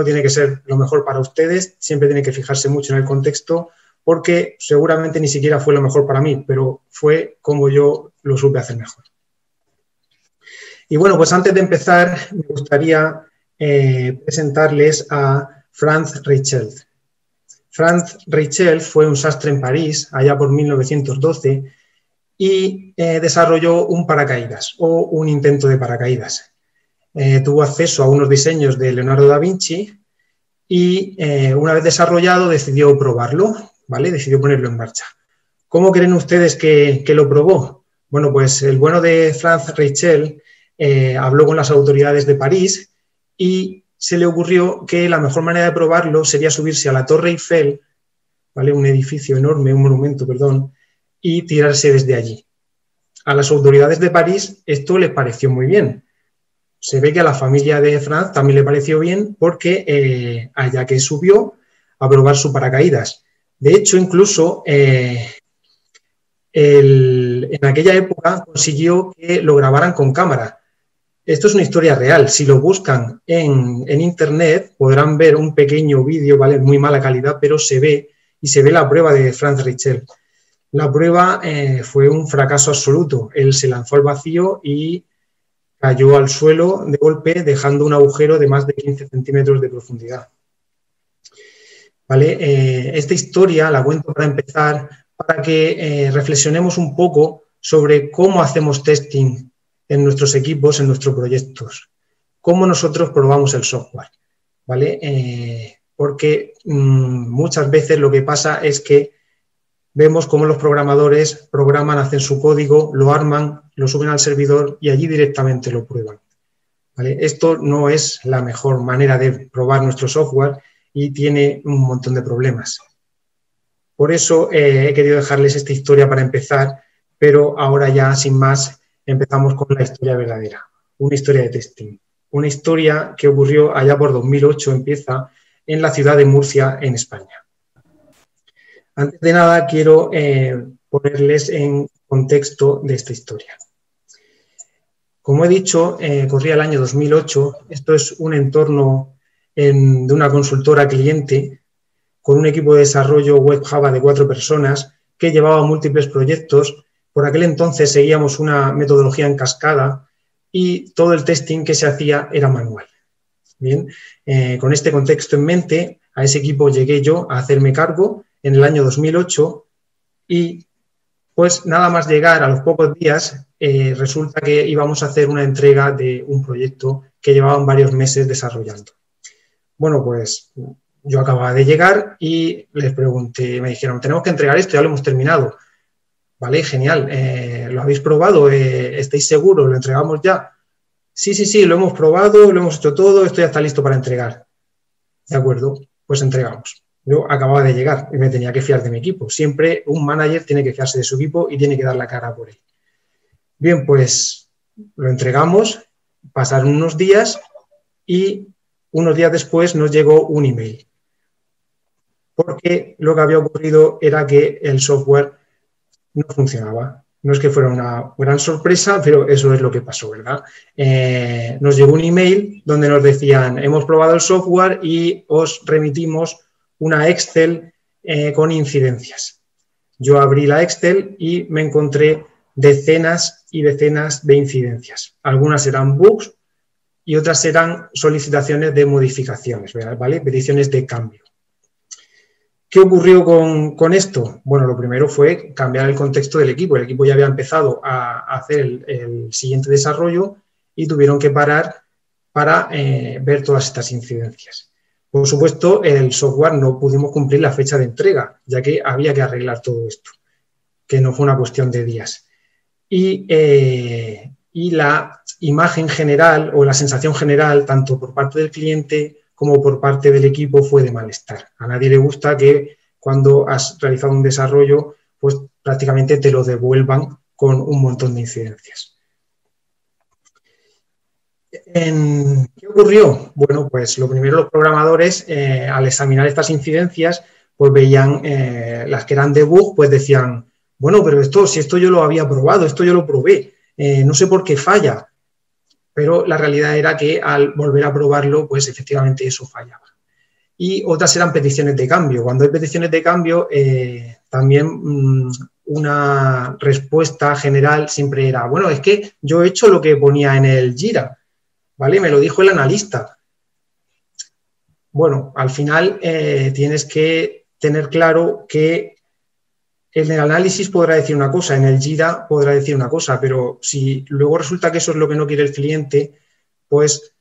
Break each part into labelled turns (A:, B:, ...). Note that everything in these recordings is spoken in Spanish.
A: no tiene que ser lo mejor para ustedes, siempre tiene que fijarse mucho en el contexto, porque seguramente ni siquiera fue lo mejor para mí, pero fue como yo lo supe hacer mejor. Y bueno, pues antes de empezar, me gustaría presentarles a Franz Reichelt. Franz Reichelt fue un sastre en París, allá por 1912, y desarrolló un paracaídas, o un intento de paracaídas. Tuvo acceso a unos diseños de Leonardo da Vinci y una vez desarrollado decidió probarlo, ¿vale? Decidió ponerlo en marcha. ¿Cómo creen ustedes que lo probó? Bueno, pues el bueno de Franz Reichelt habló con las autoridades de París y se le ocurrió que la mejor manera de probarlo sería subirse a la Torre Eiffel, ¿vale? Un edificio enorme, un monumento, perdón, y tirarse desde allí. A las autoridades de París esto les pareció muy bien. Se ve que a la familia de Franz también le pareció bien porque allá que subió a probar su paracaídas. De hecho, incluso en aquella época consiguió que lo grabaran con cámara. Esto es una historia real. Si lo buscan en internet podrán ver un pequeño vídeo, ¿vale? Muy mala calidad, pero se ve la prueba de Franz Reichelt. La prueba fue un fracaso absoluto. Él se lanzó al vacío y cayó al suelo de golpe, dejando un agujero de más de 15 centímetros de profundidad. ¿Vale? Esta historia la cuento para empezar, para que reflexionemos un poco sobre cómo hacemos testing en nuestros equipos, en nuestros proyectos, cómo nosotros probamos el software, ¿vale? Porque muchas veces lo que pasa es que vemos cómo los programadores programan, hacen su código, lo arman, lo suben al servidor y allí directamente lo prueban, ¿vale? Esto no es la mejor manera de probar nuestro software y tiene un montón de problemas. Por eso he querido dejarles esta historia para empezar, pero ahora ya sin más empezamos con la historia verdadera, una historia de testing. Una historia que ocurrió allá por 2008, empieza en la ciudad de Murcia, en España. Antes de nada, quiero ponerles en contexto de esta historia. Como he dicho, corría el año 2008. Esto es un entorno de una consultora cliente con un equipo de desarrollo web Java de 4 personas que llevaba múltiples proyectos. Por aquel entonces seguíamos una metodología en cascada y todo el testing que se hacía era manual. Bien, con este contexto en mente, a ese equipo llegué yo a hacerme cargo en el año 2008 y pues nada más llegar a los pocos días resulta que íbamos a hacer una entrega de un proyecto que llevaban varios meses desarrollando. Bueno, pues yo acababa de llegar y les pregunté, me dijeron, tenemos que entregar esto, ya lo hemos terminado. Vale, genial, ¿lo habéis probado? ¿Estáis seguros? ¿Lo entregamos ya? Sí, lo hemos probado, lo hemos hecho todo, esto ya está listo para entregar. De acuerdo, pues entregamos. Yo acababa de llegar y me tenía que fiar de mi equipo. Siempre un manager tiene que fiarse de su equipo y tiene que dar la cara por él. Bien, pues lo entregamos, pasaron unos días y unos días después nos llegó un email. Porque lo que había ocurrido era que el software no funcionaba. No es que fuera una gran sorpresa, pero eso es lo que pasó, ¿verdad? Nos llegó un email donde nos decían, hemos probado el software y os remitimos una Excel con incidencias. Yo abrí la Excel y me encontré decenas y decenas de incidencias. Algunas eran bugs y otras eran solicitaciones de modificaciones, ¿vale? Peticiones de cambio. ¿Qué ocurrió con esto? Bueno, lo primero fue cambiar el contexto del equipo. El equipo ya había empezado a hacer el siguiente desarrollo y tuvieron que parar para ver todas estas incidencias. Por supuesto, el software no pudimos cumplir la fecha de entrega, ya que había que arreglar todo esto, que no fue una cuestión de días. Y la imagen general o la sensación general, tanto por parte del cliente como por parte del equipo, fue de malestar. A nadie le gusta que cuando has realizado un desarrollo, pues prácticamente te lo devuelvan con un montón de incidencias. ¿Qué ocurrió? Bueno, pues lo primero, los programadores, al examinar estas incidencias, pues veían las que eran debug, pues decían, bueno, pero si esto yo lo había probado, esto yo lo probé, no sé por qué falla. pero la realidad era que al volver a probarlo, pues efectivamente eso fallaba. Y otras eran peticiones de cambio. Cuando hay peticiones de cambio, también una respuesta general siempre era, bueno, es que yo he hecho lo que ponía en el Jira, ¿vale? Me lo dijo el analista. Bueno, al final tienes que tener claro que en el análisis podrá decir una cosa, en el Jira podrá decir una cosa, pero si luego resulta que eso es lo que no quiere el cliente, pues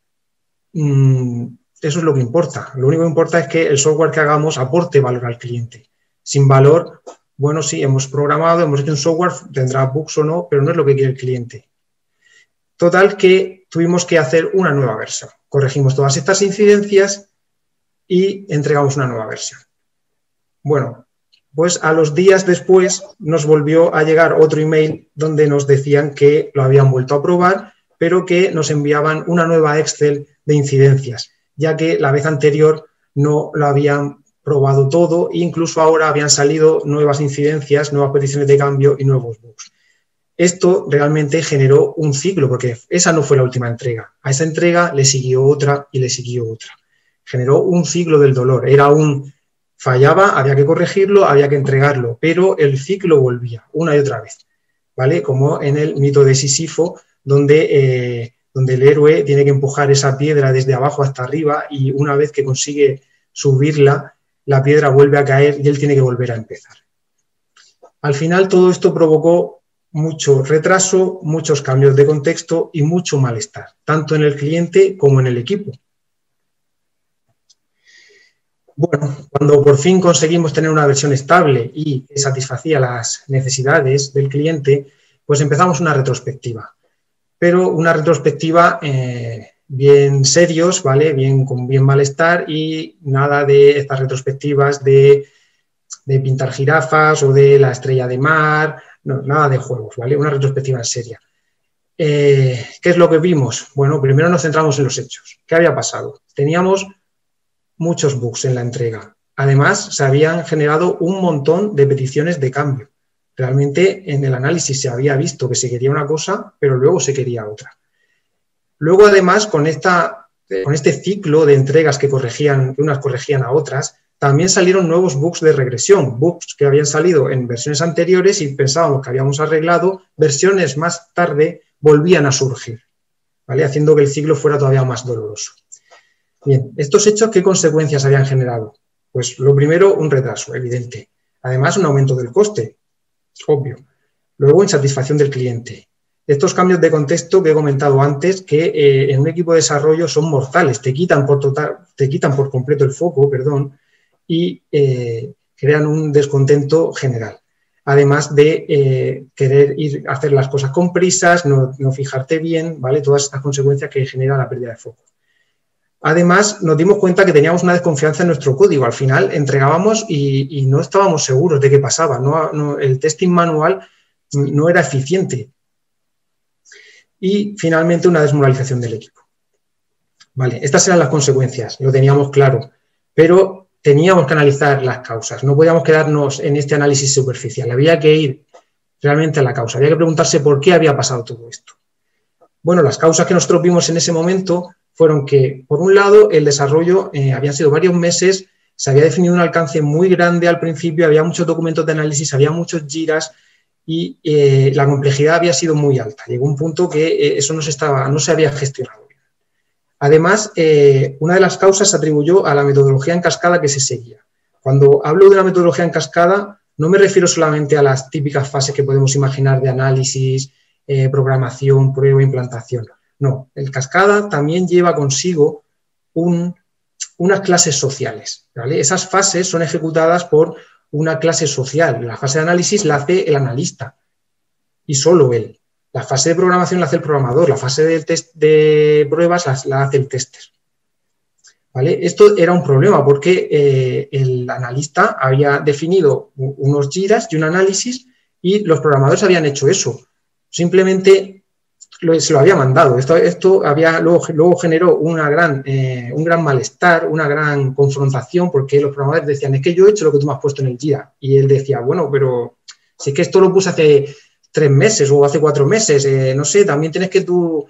A: eso es lo que importa. Lo único que importa es que el software que hagamos aporte valor al cliente. Sin valor, bueno, sí, hemos programado, hemos hecho un software, tendrá bugs o no, pero no es lo que quiere el cliente. Total que tuvimos que hacer una nueva versión. Corregimos todas estas incidencias y entregamos una nueva versión. Bueno, pues a los días después nos volvió a llegar otro email donde nos decían que lo habían vuelto a probar, pero que nos enviaban una nueva Excel de incidencias, ya que la vez anterior no lo habían probado todo e incluso ahora habían salido nuevas incidencias, nuevas peticiones de cambio y nuevos bugs. Esto realmente generó un ciclo, porque esa no fue la última entrega. A esa entrega le siguió otra y le siguió otra. Generó un ciclo del dolor. Era un fallaba, había que corregirlo, había que entregarlo, pero el ciclo volvía una y otra vez, ¿vale? Como en el mito de Sísifo, donde el héroe tiene que empujar esa piedra desde abajo hasta arriba y una vez que consigue subirla, la piedra vuelve a caer y él tiene que volver a empezar. Al final todo esto provocó mucho retraso, muchos cambios de contexto y mucho malestar, tanto en el cliente como en el equipo. Bueno, cuando por fin conseguimos tener una versión estable y que satisfacía las necesidades del cliente, pues empezamos una retrospectiva. Pero una retrospectiva bien serios, ¿vale? Con bien malestar y nada de estas retrospectivas de pintar jirafas o de la estrella de mar, no, nada de juegos, ¿vale? Una retrospectiva seria. ¿Qué es lo que vimos? Bueno, primero nos centramos en los hechos. ¿Qué había pasado? Teníamos muchos bugs en la entrega. Además, se habían generado un montón de peticiones de cambio. Realmente en el análisis se había visto que se quería una cosa, pero luego se quería otra. Luego, además, con este ciclo de entregas que unas corregían a otras, también salieron nuevos bugs de regresión, bugs que habían salido en versiones anteriores y pensábamos que habíamos arreglado, versiones más tarde volvían a surgir, ¿vale? Haciendo que el ciclo fuera todavía más doloroso. Bien, ¿estos hechos qué consecuencias habían generado? Pues lo primero, un retraso, evidente. Además, un aumento del coste, obvio. Luego, insatisfacción del cliente. Estos cambios de contexto que he comentado antes, que en un equipo de desarrollo son mortales, te quitan por completo el foco, y crean un descontento general. Además de querer hacer las cosas con prisas, no fijarte bien, ¿vale? Todas estas consecuencias que genera la pérdida de foco. Además, nos dimos cuenta que teníamos una desconfianza en nuestro código. Al final entregábamos y no estábamos seguros de qué pasaba. El testing manual no era eficiente. Y finalmente una desmoralización del equipo. Vale, estas eran las consecuencias, lo teníamos claro, pero teníamos que analizar las causas. No podíamos quedarnos en este análisis superficial. Había que ir realmente a la causa. Había que preguntarse por qué había pasado todo esto. Bueno, las causas que nosotros vimos en ese momento fueron que, por un lado, el desarrollo habían sido varios meses, se había definido un alcance muy grande al principio, había muchos documentos de análisis, había muchos giras y la complejidad había sido muy alta. Llegó un punto que eso no se había gestionado bien. Además, una de las causas se atribuyó a la metodología en cascada que se seguía. Cuando hablo de una metodología en cascada, no me refiero solamente a las típicas fases que podemos imaginar de análisis, programación, prueba, implantación. No, el cascada también lleva consigo unas clases sociales, ¿vale? Esas fases son ejecutadas por una clase social. La fase de análisis la hace el analista y solo él. La fase de programación la hace el programador, la fase de pruebas la hace el tester. ¿Vale? Esto era un problema porque el analista había definido unos giras y un análisis y los programadores habían hecho eso. Simplemente se lo había mandado. Esto luego generó un gran malestar, una gran confrontación, porque los programadores decían, es que yo he hecho lo que tú me has puesto en el Jira. Y él decía, bueno, pero si es que esto lo puse hace 3 meses o hace 4 meses, no sé, también tienes que tú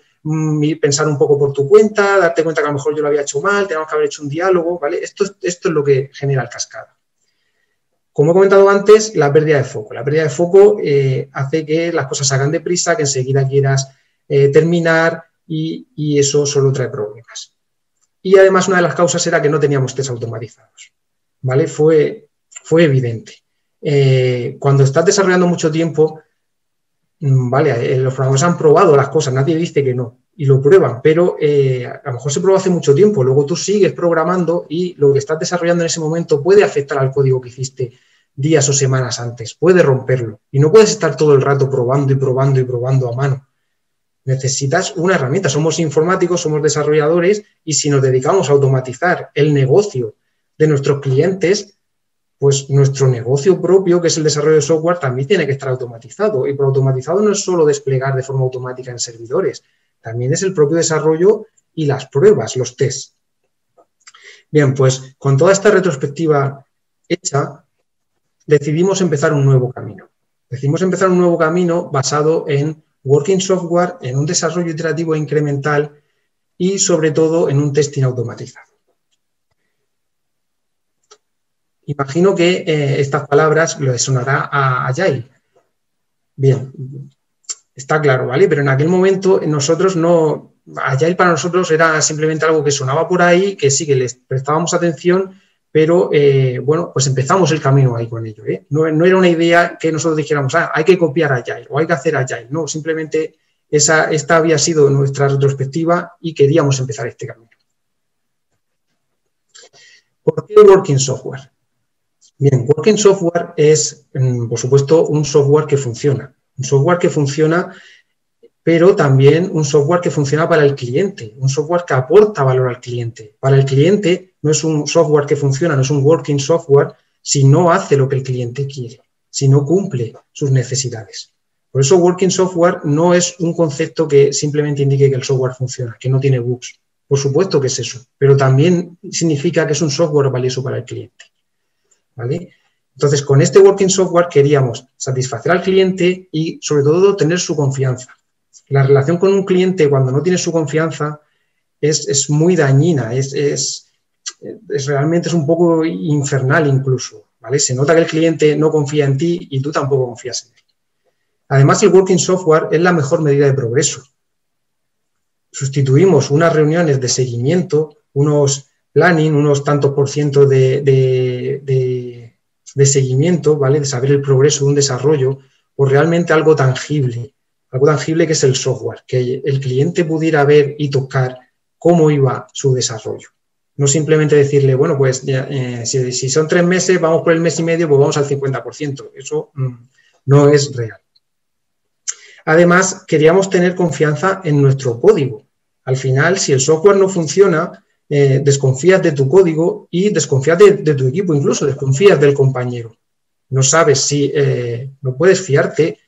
A: pensar un poco por tu cuenta, darte cuenta que a lo mejor yo lo había hecho mal, tenemos que haber hecho un diálogo, ¿vale? Esto es lo que genera el cascada. Como he comentado antes, la pérdida de foco. La pérdida de foco hace que las cosas se hagan deprisa, que enseguida quieras terminar y eso solo trae problemas. Y además una de las causas era que no teníamos test automatizados, ¿vale? Fue evidente. Cuando estás desarrollando mucho tiempo, vale, los programadores han probado las cosas, nadie dice que no, y lo prueban, pero a lo mejor se probó hace mucho tiempo, luego tú sigues programando y lo que estás desarrollando en ese momento puede afectar al código que hiciste días o semanas antes, puede romperlo, y no puedes estar todo el rato probando y probando y probando a mano. Necesitas una herramienta, somos informáticos, somos desarrolladores, y si nos dedicamos a automatizar el negocio de nuestros clientes, pues nuestro negocio propio, que es el desarrollo de software, también tiene que estar automatizado. Y por automatizado no es solo desplegar de forma automática en servidores, también es el propio desarrollo y las pruebas, los tests. Bien, pues con toda esta retrospectiva hecha, decidimos empezar un nuevo camino. Decidimos empezar un nuevo camino basado en working software, en un desarrollo iterativo e incremental y sobre todo en un testing automatizado. Imagino que estas palabras les sonará a Agile. Bien, está claro, ¿vale? Pero en aquel momento nosotros no... Agile para nosotros era simplemente algo que sonaba por ahí, que sí que les prestábamos atención, pero bueno, pues empezamos el camino ahí con ello, ¿eh? No era una idea que nosotros dijéramos, hay que copiar Agile o hay que hacer Agile. No, simplemente esta había sido nuestra retrospectiva y queríamos empezar este camino. ¿Por qué working software? Bien, working software es, por supuesto, un software que funciona. Un software que funciona, pero también un software que funciona para el cliente, un software que aporta valor al cliente. Para el cliente no es un software que funciona, no es un working software si no hace lo que el cliente quiere, si no cumple sus necesidades. Por eso working software no es un concepto que simplemente indique que el software funciona, que no tiene bugs. Por supuesto que es eso, pero también significa que es un software valioso para el cliente. ¿Vale? Entonces, con este working software queríamos satisfacer al cliente y, sobre todo, tener su confianza. La relación con un cliente, cuando no tiene su confianza, es muy dañina, realmente es un poco infernal incluso, ¿vale? Se nota que el cliente no confía en ti y tú tampoco confías en él. Además, el working software es la mejor medida de progreso. Sustituimos unas reuniones de seguimiento, unos planning, unos tantos por ciento de seguimiento, ¿vale? De saber el progreso de un desarrollo, por realmente algo tangible que es el software, que el cliente pudiera ver y tocar cómo iba su desarrollo. No simplemente decirle, bueno, pues si son 3 meses, vamos por el mes y medio, pues vamos al 50%. Eso no es real. Además, queríamos tener confianza en nuestro código. Al final, si el software no funciona, desconfías de tu código y desconfías de tu equipo, incluso desconfías del compañero. No sabes si, no puedes fiarte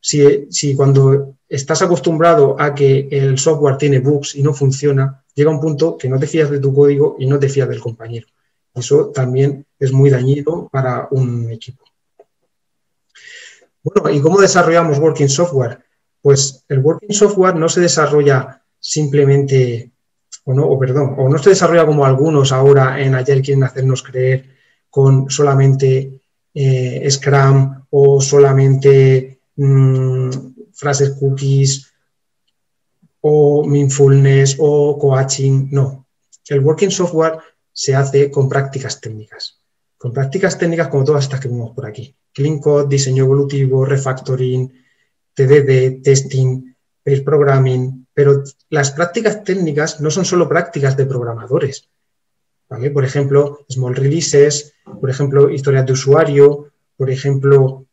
A: si cuando estás acostumbrado a que el software tiene bugs y no funciona, llega un punto que no te fías de tu código y no te fías del compañero. Eso también es muy dañino para un equipo. Bueno, ¿y cómo desarrollamos working software? Pues el working software no se desarrolla simplemente, o no se desarrolla como algunos ahora en Agile quieren hacernos creer con solamente Scrum o solamente frases cookies o mindfulness o coaching. No, el working software se hace con prácticas técnicas. Con prácticas técnicas como todas estas que vimos por aquí. Clean code, diseño evolutivo, refactoring, TDD, testing, pair programming, pero las prácticas técnicas no son solo prácticas de programadores, ¿vale? Por ejemplo, small releases, por ejemplo, historias de usuario, por ejemplo,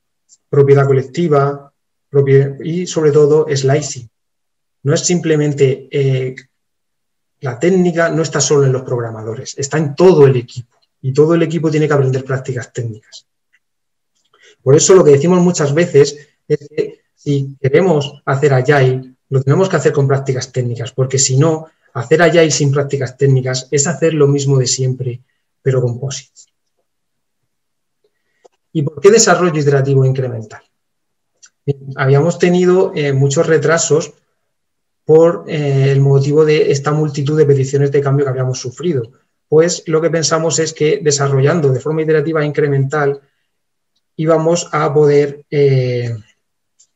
A: propiedad colectiva y sobre todo slicing. No es simplemente la técnica, no está solo en los programadores, está en todo el equipo y todo el equipo tiene que aprender prácticas técnicas. Por eso lo que decimos muchas veces es que si queremos hacer Agile, lo tenemos que hacer con prácticas técnicas, porque si no, hacer Agile sin prácticas técnicas es hacer lo mismo de siempre, pero con POSIT. ¿Y por qué desarrollo iterativo incremental? Bien, habíamos tenido muchos retrasos por el motivo de esta multitud de peticiones de cambio que habíamos sufrido. Pues lo que pensamos es que desarrollando de forma iterativa e incremental íbamos a poder,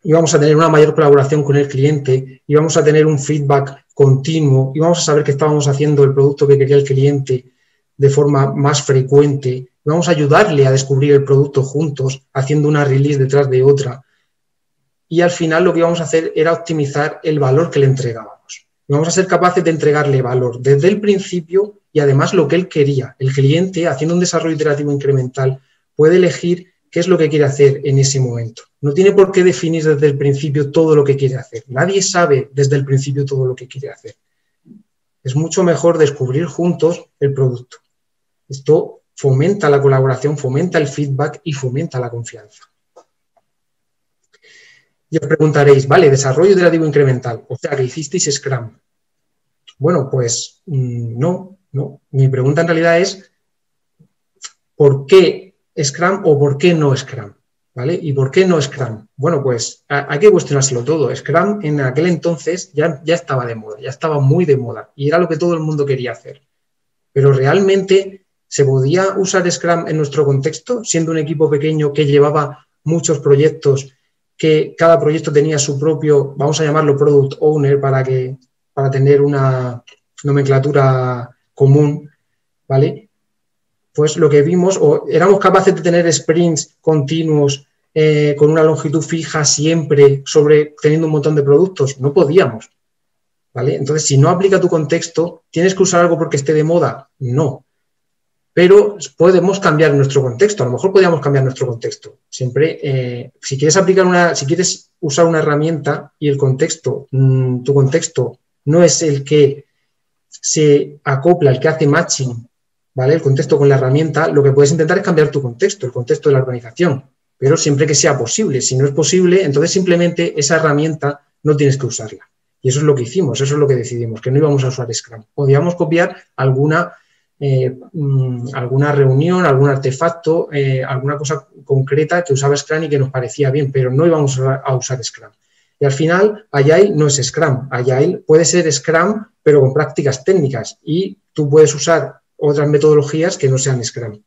A: íbamos a tener una mayor colaboración con el cliente, íbamos a tener un feedback continuo, íbamos a saber que estábamos haciendo el producto que quería el cliente de forma más frecuente, íbamos a ayudarle a descubrir el producto juntos, haciendo una release detrás de otra. Y al final lo que íbamos a hacer era optimizar el valor que le entregábamos. Íbamos a ser capaces de entregarle valor desde el principio y además lo que él quería. El cliente, haciendo un desarrollo iterativo incremental, puede elegir qué es lo que quiere hacer en ese momento. No tiene por qué definir desde el principio todo lo que quiere hacer. Nadie sabe desde el principio todo lo que quiere hacer. Es mucho mejor descubrir juntos el producto. Esto fomenta la colaboración, fomenta el feedback y fomenta la confianza. Y os preguntaréis, vale, desarrollo iterativo incremental, o sea, que hicisteis Scrum. Bueno, pues no. Mi pregunta en realidad es, ¿por qué Scrum o por qué no Scrum? ¿Vale? ¿Y por qué no Scrum? Bueno, pues hay que cuestionárselo todo. Scrum en aquel entonces ya estaba de moda, ya estaba muy de moda y era lo que todo el mundo quería hacer. Pero realmente, ¿se podía usar Scrum en nuestro contexto, siendo un equipo pequeño que llevaba muchos proyectos, que cada proyecto tenía su propio, vamos a llamarlo Product Owner para tener una nomenclatura común, ¿vale? Pues lo que vimos, o éramos capaces de tener sprints continuos con una longitud fija siempre teniendo un montón de productos, no podíamos, ¿vale? Entonces, si no aplica tu contexto, ¿tienes que usar algo porque esté de moda? No. Pero podemos cambiar nuestro contexto, a lo mejor podríamos cambiar nuestro contexto. Siempre, si quieres usar una herramienta y el contexto, tu contexto no es el que se acopla, el que hace matching, ¿vale? El contexto con la herramienta, lo que puedes intentar es cambiar tu contexto, el contexto de la organización, pero siempre que sea posible. Si no es posible, entonces simplemente esa herramienta no tienes que usarla. Y eso es lo que hicimos, eso es lo que decidimos, que no íbamos a usar Scrum. Podíamos copiar alguna reunión, algún artefacto, alguna cosa concreta que usaba Scrum y que nos parecía bien, pero no íbamos a usar Scrum. Y al final, Agile no es Scrum. Agile puede ser Scrum, pero con prácticas técnicas. Y tú puedes usar otras metodologías que no sean Scrum.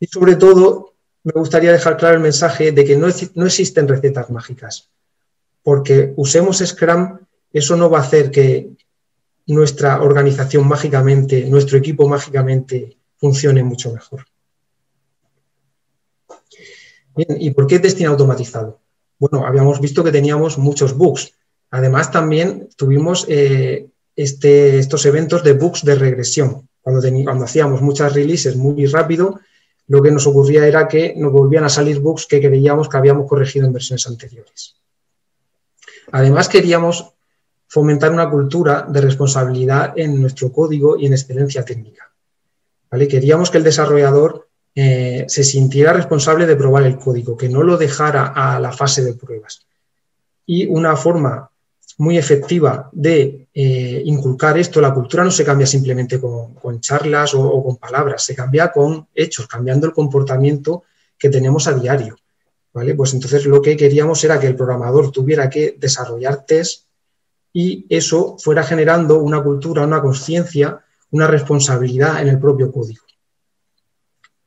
A: Y sobre todo, me gustaría dejar claro el mensaje de que no existen recetas mágicas. Porque usemos Scrum, eso no va a hacer que nuestra organización mágicamente, nuestro equipo mágicamente funcione mucho mejor. Bien, ¿y por qué testing automatizado? Bueno, habíamos visto que teníamos muchos bugs. Además, también tuvimos estos eventos de bugs de regresión. Cuando hacíamos muchas releases muy rápido, lo que nos ocurría era que nos volvían a salir bugs que creíamos que habíamos corregido en versiones anteriores. Además, queríamos fomentar una cultura de responsabilidad en nuestro código y en excelencia técnica, ¿vale? Queríamos que el desarrollador se sintiera responsable de probar el código, que no lo dejara a la fase de pruebas. Y una forma muy efectiva de inculcar esto, la cultura no se cambia simplemente con charlas o con palabras, se cambia con hechos, cambiando el comportamiento que tenemos a diario, ¿vale? Pues entonces lo que queríamos era que el programador tuviera que desarrollar tests y eso fuera generando una cultura, una conciencia, una responsabilidad en el propio código.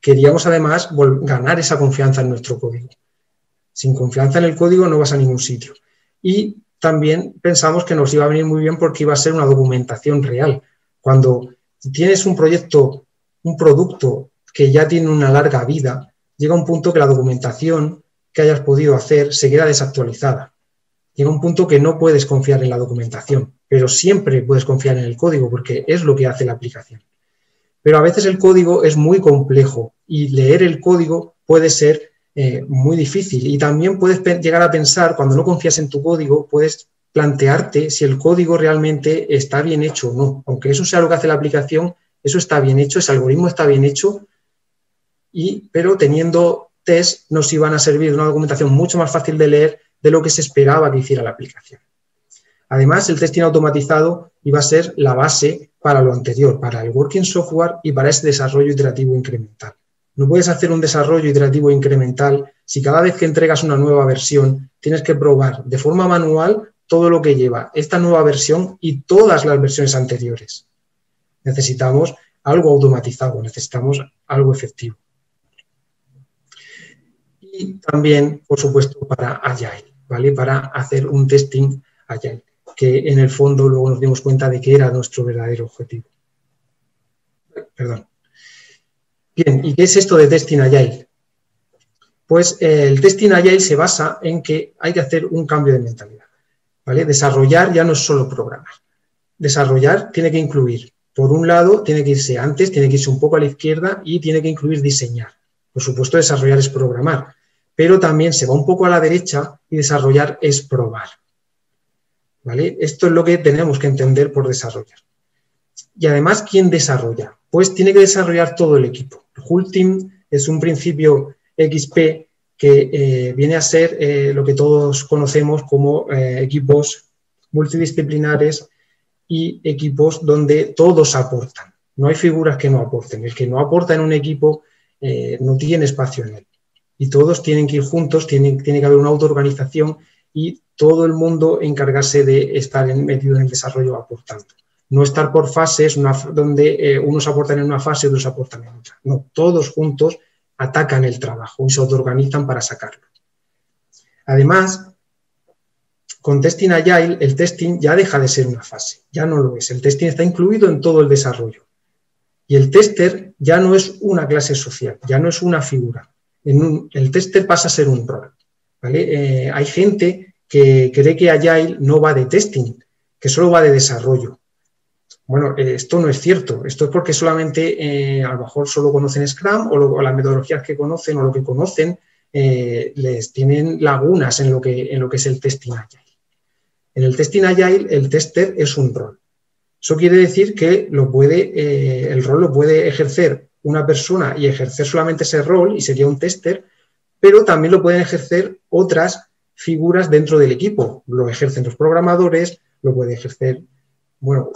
A: Queríamos además ganar esa confianza en nuestro código. Sin confianza en el código no vas a ningún sitio. Y también pensamos que nos iba a venir muy bien porque iba a ser una documentación real. Cuando tienes un proyecto, un producto que ya tiene una larga vida, llega un punto que la documentación que hayas podido hacer se queda desactualizada. Llega un punto que no puedes confiar en la documentación, pero siempre puedes confiar en el código porque es lo que hace la aplicación. Pero a veces el código es muy complejo y leer el código puede ser muy difícil. Y también puedes llegar a pensar, cuando no confías en tu código, puedes plantearte si el código realmente está bien hecho o no. Aunque eso sea lo que hace la aplicación, eso está bien hecho, ese algoritmo está bien hecho, pero teniendo test nos iban a servir de una documentación mucho más fácil de leer de lo que se esperaba que hiciera la aplicación. Además, el testing automatizado iba a ser la base para lo anterior, para el working software y para ese desarrollo iterativo incremental. No puedes hacer un desarrollo iterativo incremental si cada vez que entregas una nueva versión tienes que probar de forma manual todo lo que lleva esta nueva versión y todas las versiones anteriores. Necesitamos algo automatizado, necesitamos algo efectivo. Y también, por supuesto, para Agile, ¿vale? Para hacer un testing Agile, que en el fondo luego nos dimos cuenta de que era nuestro verdadero objetivo. Perdón. Bien, ¿y qué es esto de testing Agile? Pues el testing Agile se basa en que hay que hacer un cambio de mentalidad, ¿vale? Desarrollar ya no es solo programar. Desarrollar tiene que incluir, por un lado, tiene que irse antes, tiene que irse un poco a la izquierda y tiene que incluir diseñar. Por supuesto, desarrollar es programar, pero también se va un poco a la derecha y desarrollar es probar, ¿vale? Esto es lo que tenemos que entender por desarrollar. Y además, ¿quién desarrolla? Pues tiene que desarrollar todo el equipo. El Whole Team es un principio XP que viene a ser lo que todos conocemos como equipos multidisciplinares y equipos donde todos aportan. No hay figuras que no aporten. El que no aporta en un equipo no tiene espacio en él. Y todos tienen que ir juntos, tiene que haber una autoorganización y todo el mundo encargarse de estar metido en el desarrollo aportando. No estar por fases donde unos aportan en una fase y otros aportan en otra. No, todos juntos atacan el trabajo y se autoorganizan para sacarlo. Además, con Testing Agile, el testing ya deja de ser una fase, ya no lo es. El testing está incluido en todo el desarrollo. Y el tester ya no es una clase social, ya no es una figura. El tester pasa a ser un rol, ¿vale? Hay gente que cree que Agile no va de testing, que solo va de desarrollo. Bueno, esto no es cierto. Esto es porque solamente a lo mejor solo conocen Scrum o las metodologías que conocen o lo que conocen les tienen lagunas en lo que es el testing Agile. En el testing Agile el tester es un rol. Eso quiere decir que el rol lo puede ejercer una persona y ejercer solamente ese rol y sería un tester, pero también lo pueden ejercer otras figuras dentro del equipo. Lo ejercen los programadores, lo puede ejercer, bueno,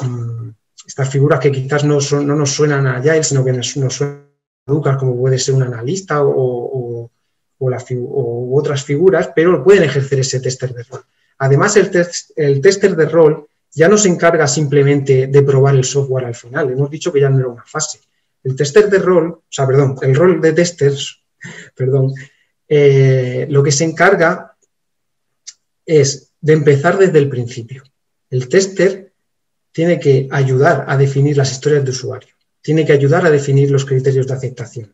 A: estas figuras que quizás no nos suenan a Agile, sino que nos suenan a Lucas, como puede ser un analista o otras figuras, pero pueden ejercer ese tester de rol. Además, el tester de rol ya no se encarga simplemente de probar el software al final. Hemos dicho que ya no era una fase. El tester de rol, el rol de testers, lo que se encarga es de empezar desde el principio. El tester tiene que ayudar a definir las historias de usuario, tiene que ayudar a definir los criterios de aceptación,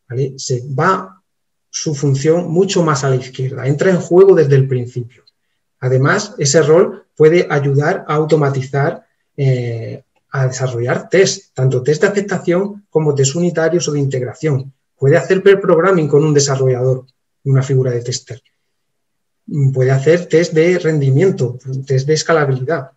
A: ¿vale? Se va su función mucho más a la izquierda, entra en juego desde el principio. Además, ese rol puede ayudar a automatizar, a desarrollar test, tanto test de aceptación como test unitarios o de integración. Puede hacer pair programming con un desarrollador, una figura de tester. Puede hacer test de rendimiento, test de escalabilidad.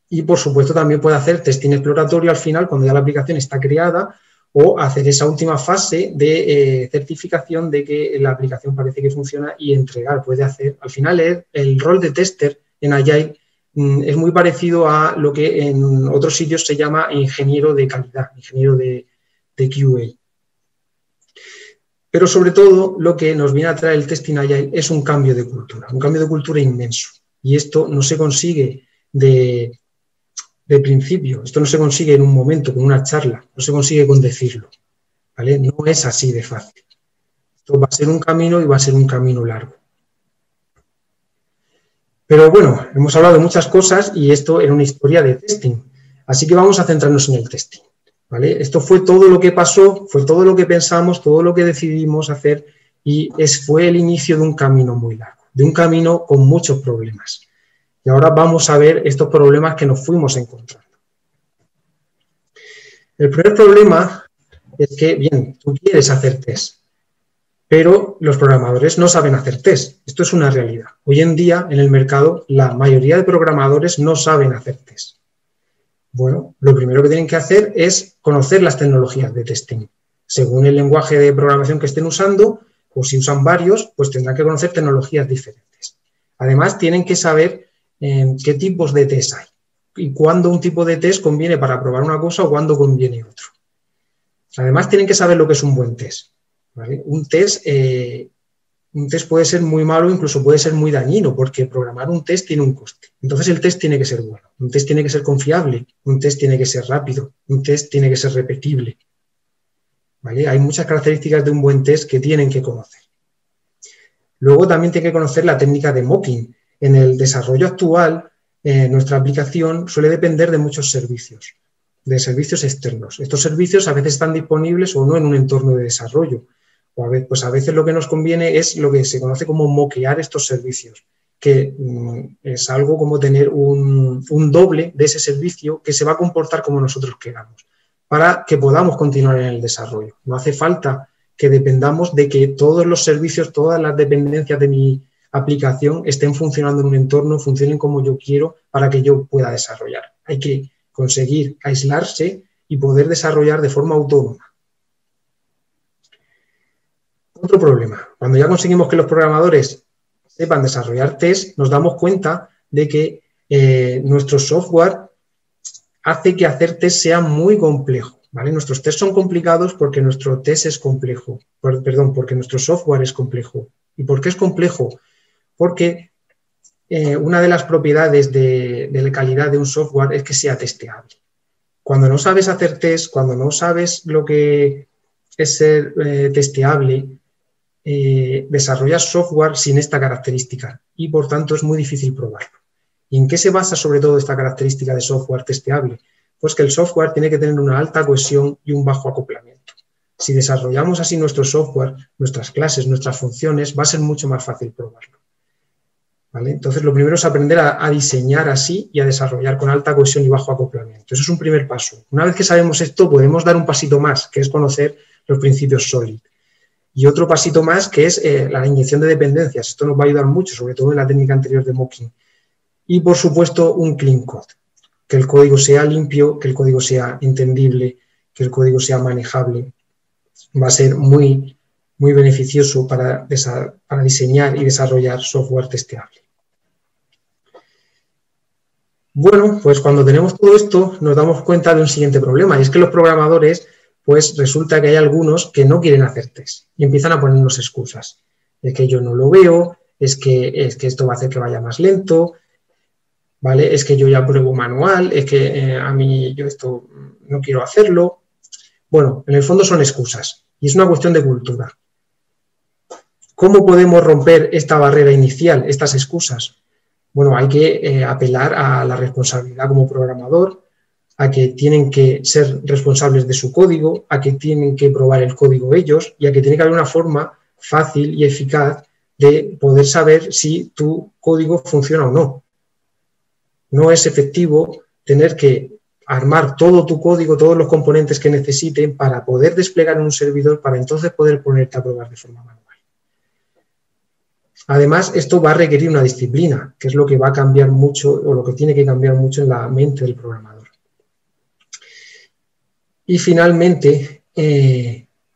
A: Y, por supuesto, también puede hacer testing exploratorio al final, cuando ya la aplicación está creada, o hacer esa última fase de certificación de que la aplicación parece que funciona y entregar. Puede hacer, al final, el rol de tester en Agile es muy parecido a lo que en otros sitios se llama ingeniero de calidad, ingeniero de QA. Pero, sobre todo, lo que nos viene a traer el testing Agile es un cambio de cultura inmenso. Y esto no se consigue de principio, esto no se consigue en un momento, con una charla, no se consigue con decirlo, ¿vale? No es así de fácil. Esto va a ser un camino y va a ser un camino largo. Pero bueno, hemos hablado de muchas cosas y esto era una historia de testing, así que vamos a centrarnos en el testing, ¿vale? Esto fue todo lo que pasó, fue todo lo que pensamos, todo lo que decidimos hacer y fue el inicio de un camino muy largo, de un camino con muchos problemas. Y ahora vamos a ver estos problemas que nos fuimos encontrando. El primer problema es que, bien, tú quieres hacer test, pero los programadores no saben hacer test. Esto es una realidad. Hoy en día, en el mercado, la mayoría de programadores no saben hacer test. Bueno, lo primero que tienen que hacer es conocer las tecnologías de testing. Según el lenguaje de programación que estén usando, o si usan varios, pues tendrán que conocer tecnologías diferentes. Además, tienen que saber qué tipos de test hay y cuándo un tipo de test conviene para probar una cosa o cuándo conviene otro. Además, tienen que saber lo que es un buen test, ¿vale? Un test un test puede ser muy malo, incluso puede ser muy dañino, porque programar un test tiene un coste. Entonces el test tiene que ser bueno, un test tiene que ser confiable, un test tiene que ser rápido, un test tiene que ser repetible. ¿Vale? Hay muchas características de un buen test que tienen que conocer. Luego también tiene que conocer la técnica de mocking. En el desarrollo actual, nuestra aplicación suele depender de muchos servicios, de servicios externos. Estos servicios a veces están disponibles o no en un entorno de desarrollo. O a veces lo que nos conviene es lo que se conoce como moquear estos servicios, que es algo como tener un doble de ese servicio que se va a comportar como nosotros queramos, para que podamos continuar en el desarrollo. No hace falta que dependamos de que todos los servicios, todas las dependencias de mi aplicación estén funcionando en un entorno, funcionen como yo quiero para que yo pueda desarrollar. Hay que conseguir aislarse y poder desarrollar de forma autónoma. Otro problema, cuando ya conseguimos que los programadores sepan desarrollar test, nos damos cuenta de que nuestro software hace que hacer test sea muy complejo. ¿Vale? Nuestros tests son complicados porque nuestro test es complejo, porque nuestro software es complejo. ¿Y por qué es complejo? Porque una de las propiedades de la calidad de un software es que sea testeable. Cuando no sabes hacer test, cuando no sabes lo que es ser testeable, desarrollas software sin esta característica y por tanto es muy difícil probarlo. ¿Y en qué se basa sobre todo esta característica de software testeable? Pues que el software tiene que tener una alta cohesión y un bajo acoplamiento. Si desarrollamos así nuestro software, nuestras clases, nuestras funciones, va a ser mucho más fácil probarlo. ¿Vale? Entonces, lo primero es aprender a diseñar así y a desarrollar con alta cohesión y bajo acoplamiento. Eso es un primer paso. Una vez que sabemos esto, podemos dar un pasito más, que es conocer los principios SOLID. Y otro pasito más, que es la inyección de dependencias. Esto nos va a ayudar mucho, sobre todo en la técnica anterior de mocking. Y, por supuesto, un clean code. Que el código sea limpio, que el código sea entendible, que el código sea manejable. Va a ser muy, muy beneficioso para diseñar y desarrollar software testeable. Bueno, pues cuando tenemos todo esto nos damos cuenta de un siguiente problema, y es que los programadores, pues resulta que hay algunos que no quieren hacer test y empiezan a ponernos excusas. Es que yo no lo veo, es que esto va a hacer que vaya más lento, ¿vale? Es que yo ya pruebo manual, es que a mí yo esto no quiero hacerlo. Bueno, en el fondo son excusas y es una cuestión de cultura. ¿Cómo podemos romper esta barrera inicial, estas excusas? Bueno, hay que apelar a la responsabilidad como programador, a que tienen que ser responsables de su código, a que tienen que probar el código ellos y a que tiene que haber una forma fácil y eficaz de poder saber si tu código funciona o no. No es efectivo tener que armar todo tu código, todos los componentes que necesiten para poder desplegar en un servidor para entonces poder ponerte a probar de forma manual. Además, esto va a requerir una disciplina, que es lo que va a cambiar mucho o lo que tiene que cambiar mucho en la mente del programador. Y finalmente,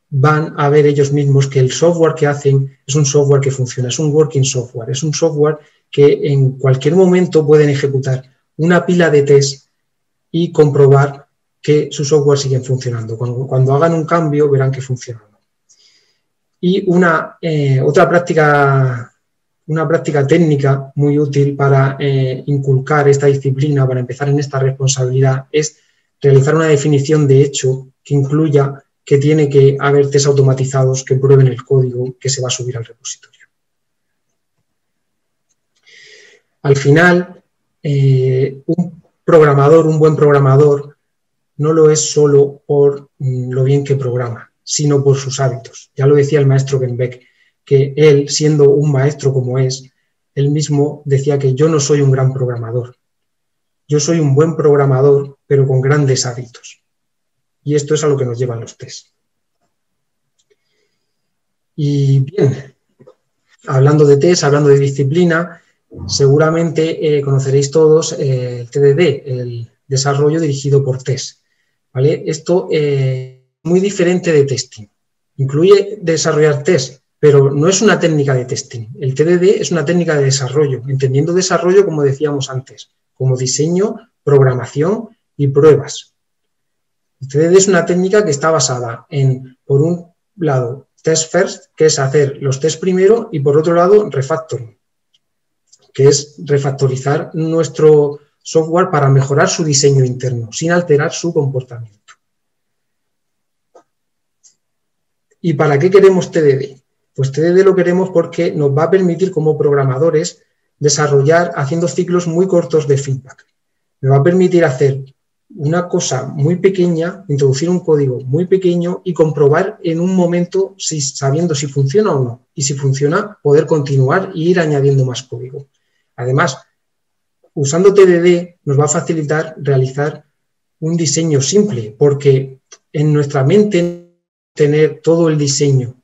A: van a ver ellos mismos que el software que hacen es un software que funciona, es un working software, es un software que en cualquier momento pueden ejecutar una pila de test y comprobar que su software sigue funcionando. Cuando hagan un cambio verán que funciona. Y otra práctica técnica muy útil para inculcar esta disciplina, para empezar en esta responsabilidad, es realizar una definición de hecho que incluya que tiene que haber test automatizados que prueben el código que se va a subir al repositorio. Al final, un buen programador, no lo es solo por lo bien que programa, sino por sus hábitos. Ya lo decía el maestro Ben Beck, que él, siendo un maestro como es, él mismo decía que yo no soy un gran programador. Yo soy un buen programador, pero con grandes hábitos. Y esto es a lo que nos llevan los test. Y bien, hablando de test, hablando de disciplina, seguramente conoceréis todos el TDD, el desarrollo dirigido por test. ¿Vale? Esto es muy diferente de testing. Incluye desarrollar test, pero no es una técnica de testing. El TDD es una técnica de desarrollo, entendiendo desarrollo, como decíamos antes, como diseño, programación y pruebas. El TDD es una técnica que está basada en, por un lado, test first, que es hacer los test primero, y por otro lado, refactoring, que es refactorizar nuestro software para mejorar su diseño interno, sin alterar su comportamiento. ¿Y para qué queremos TDD? Pues TDD lo queremos porque nos va a permitir como programadores desarrollar haciendo ciclos muy cortos de feedback. Me va a permitir hacer una cosa muy pequeña, introducir un código muy pequeño y comprobar en un momento sabiendo si funciona o no. Y si funciona, poder continuar e ir añadiendo más código. Además, usando TDD nos va a facilitar realizar un diseño simple, porque en nuestra mente tener todo el diseño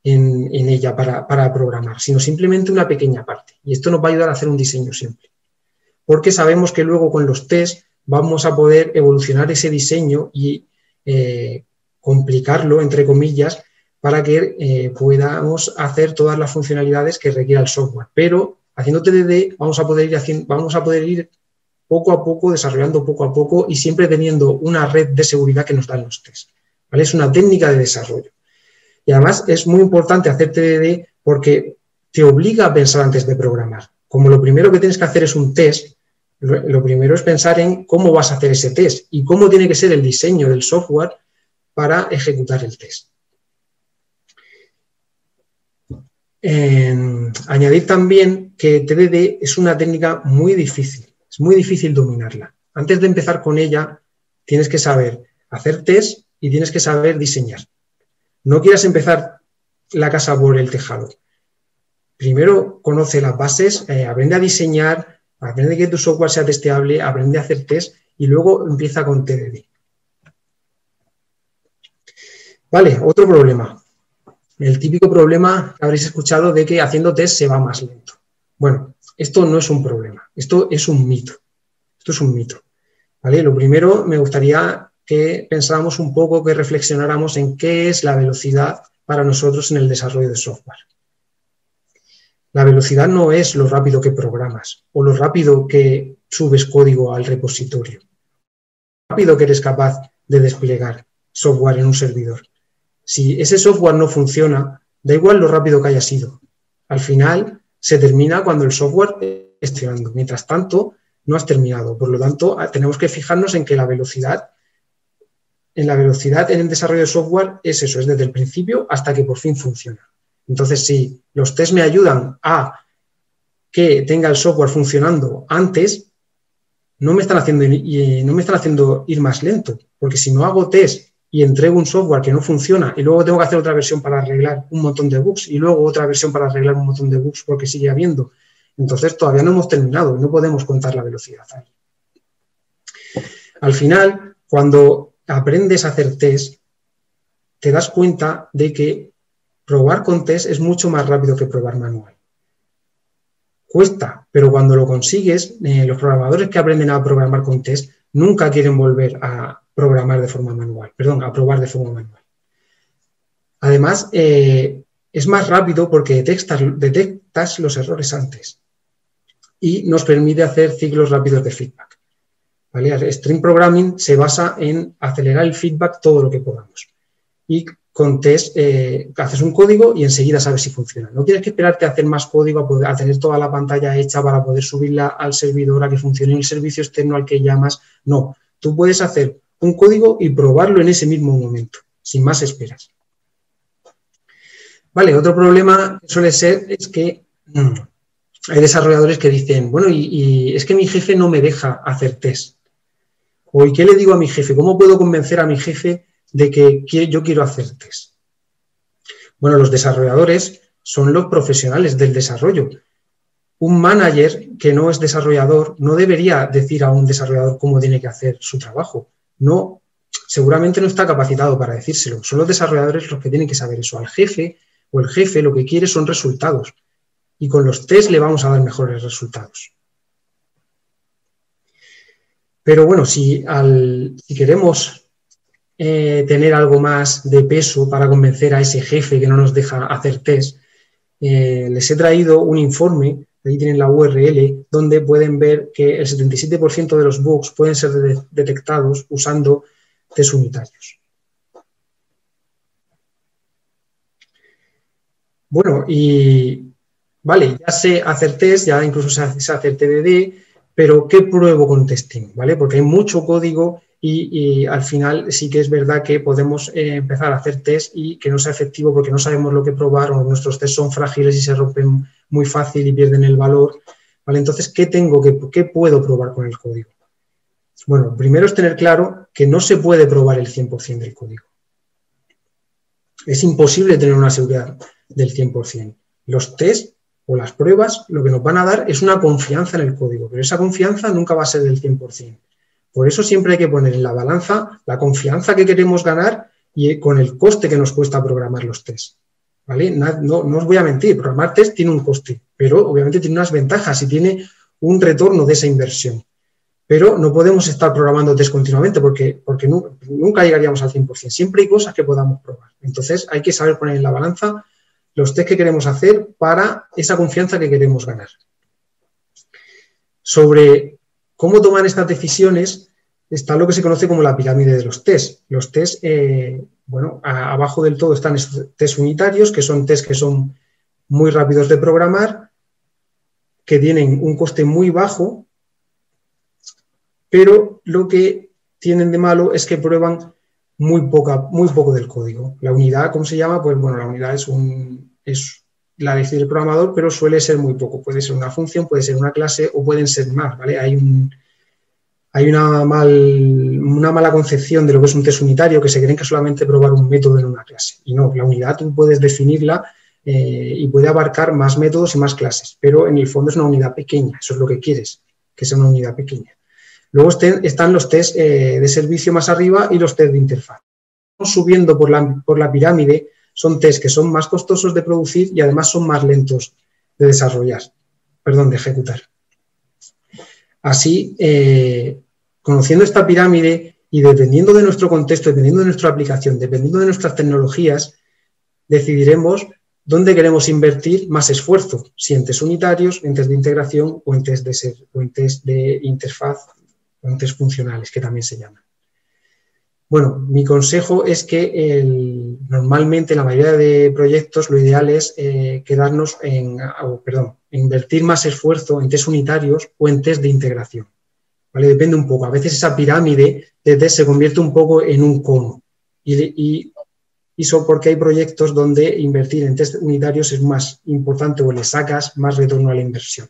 A: en ella para programar, sino simplemente una pequeña parte. Y esto nos va a ayudar a hacer un diseño simple. Porque sabemos que luego con los tests vamos a poder evolucionar ese diseño y complicarlo, entre comillas, para que podamos hacer todas las funcionalidades que requiera el software. Pero haciendo TDD vamos a poder ir poco a poco, desarrollando poco a poco y siempre teniendo una red de seguridad que nos dan los tests, ¿vale? Es una técnica de desarrollo. Y además es muy importante hacer TDD porque te obliga a pensar antes de programar. Como lo primero que tienes que hacer es un test, lo primero es pensar en cómo vas a hacer ese test y cómo tiene que ser el diseño del software para ejecutar el test. Añadir también que TDD es una técnica muy difícil, es muy difícil dominarla. Antes de empezar con ella, tienes que saber hacer test y tienes que saber diseñar. No quieras empezar la casa por el tejado. Primero conoce las bases, aprende a diseñar, aprende que tu software sea testeable, aprende a hacer test y luego empieza con TDD. Vale, otro problema. El típico problema que habréis escuchado de que haciendo test se va más lento. Bueno, esto no es un problema, esto es un mito. Esto es un mito. ¿Vale? Lo primero me gustaría que pensáramos un poco, que reflexionáramos en qué es la velocidad para nosotros en el desarrollo de software. La velocidad no es lo rápido que programas o lo rápido que subes código al repositorio. Lo rápido que eres capaz de desplegar software en un servidor. Si ese software no funciona, da igual lo rápido que haya sido. Al final se termina cuando el software está funcionando. Mientras tanto, no has terminado. Por lo tanto, tenemos que fijarnos en que la velocidad en el desarrollo de software es eso, es desde el principio hasta que por fin funciona. Entonces, si los tests me ayudan a que tenga el software funcionando antes, no me están haciendo ir más lento, porque si no hago test y entrego un software que no funciona y luego tengo que hacer otra versión para arreglar un montón de bugs y luego otra versión para arreglar un montón de bugs porque sigue habiendo, entonces todavía no hemos terminado, no podemos contar la velocidad ahí. Al final, cuando aprendes a hacer test, te das cuenta de que probar con test es mucho más rápido que probar manual. Cuesta, pero cuando lo consigues, los programadores que aprenden a programar con test nunca quieren volver a programar de forma manual, a probar de forma manual. Además, es más rápido porque detectas los errores antes y nos permite hacer ciclos rápidos de feedback. ¿Vale? El Stream Programming se basa en acelerar el feedback todo lo que podamos. Y con test haces un código y enseguida sabes si funciona. No tienes que esperarte a hacer más código, a tener toda la pantalla hecha para poder subirla al servidor, a que funcione el servicio externo al que llamas. No, tú puedes hacer un código y probarlo en ese mismo momento, sin más esperas. Vale, otro problema que suele ser es que hay desarrolladores que dicen, bueno, y es que mi jefe no me deja hacer test. ¿O y qué le digo a mi jefe? ¿Cómo puedo convencer a mi jefe de que yo quiero hacer test? Bueno, los desarrolladores son los profesionales del desarrollo. Un manager que no es desarrollador no debería decir a un desarrollador cómo tiene que hacer su trabajo. No, seguramente no está capacitado para decírselo. Son los desarrolladores los que tienen que saber eso. Al jefe o el jefe lo que quiere son resultados. Y con los test le vamos a dar mejores resultados. Pero bueno, si queremos tener algo más de peso para convencer a ese jefe que no nos deja hacer test, les he traído un informe, ahí tienen la URL, donde pueden ver que el 77% de los bugs pueden ser detectados usando test unitarios. Bueno, y vale, ya sé hacer test, ya incluso sé hacer TDD, pero ¿qué pruebo con testing? ¿Vale? Porque hay mucho código y al final sí que es verdad que podemos empezar a hacer test y que no sea efectivo porque no sabemos lo que probar o nuestros test son frágiles y se rompen muy fácil y pierden el valor. ¿Vale? Entonces, ¿qué puedo probar con el código? Bueno, primero es tener claro que no se puede probar el 100% del código. Es imposible tener una seguridad del 100%. Los test o las pruebas lo que nos van a dar es una confianza en el código, pero esa confianza nunca va a ser del 100%. Por eso siempre hay que poner en la balanza la confianza que queremos ganar y con el coste que nos cuesta programar los tests. ¿Vale? No os voy a mentir, programar test tiene un coste, pero obviamente tiene unas ventajas y tiene un retorno de esa inversión. Pero no podemos estar programando test continuamente porque nunca llegaríamos al 100%. Siempre hay cosas que podamos probar. Entonces hay que saber poner en la balanza los test que queremos hacer para esa confianza que queremos ganar. Sobre cómo tomar estas decisiones está lo que se conoce como la pirámide de los test. Los test, bueno, abajo del todo están estos test unitarios, que son test que son muy rápidos de programar, que tienen un coste muy bajo, pero lo que tienen de malo es que prueban muy poco del código. La unidad, ¿cómo se llama? Pues bueno, la unidad es la decide el programador, pero suele ser muy poco. Puede ser una función, puede ser una clase o pueden ser más, ¿vale? Hay una mala concepción de lo que es un test unitario, que se creen que solamente probar un método en una clase. Y no, la unidad tú puedes definirla y puede abarcar más métodos y más clases, pero en el fondo es una unidad pequeña, eso es lo que quieres, que sea una unidad pequeña. Luego están los test de servicio más arriba y los test de interfaz. Subiendo por la pirámide son test que son más costosos de producir y además son más lentos de de ejecutar. Así, conociendo esta pirámide y dependiendo de nuestro contexto, dependiendo de nuestra aplicación, dependiendo de nuestras tecnologías, decidiremos dónde queremos invertir más esfuerzo, si en test unitarios, en test de integración o en test de interfaz, o en test funcionales, que también se llaman. Bueno, mi consejo es que normalmente en la mayoría de proyectos lo ideal es invertir más esfuerzo en test unitarios o en test de integración. ¿Vale? Depende un poco. A veces esa pirámide de test se convierte un poco en un cono y eso porque hay proyectos donde invertir en test unitarios es más importante o le sacas más retorno a la inversión.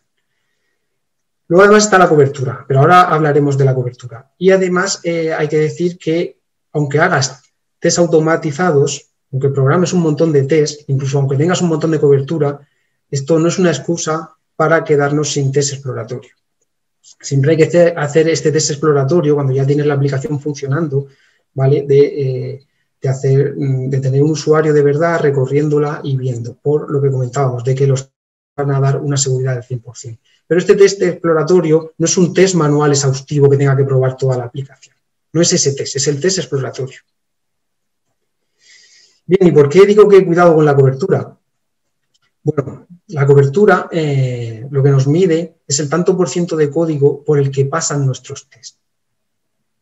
A: Luego además está la cobertura, pero ahora hablaremos de la cobertura. Y además hay que decir que aunque hagas test automatizados, aunque programes un montón de test, incluso aunque tengas un montón de cobertura, esto no es una excusa para quedarnos sin test exploratorio. Siempre hay que hacer este test exploratorio cuando ya tienes la aplicación funcionando, ¿vale? De tener un usuario de verdad recorriéndola y viendo, por lo que comentábamos, de que los van a dar una seguridad del 100%. Pero este test exploratorio no es un test manual exhaustivo que tenga que probar toda la aplicación. No es ese test, es el test exploratorio. Bien, ¿y por qué digo que cuidado con la cobertura? Bueno, la cobertura lo que nos mide es el tanto por ciento de código por el que pasan nuestros tests.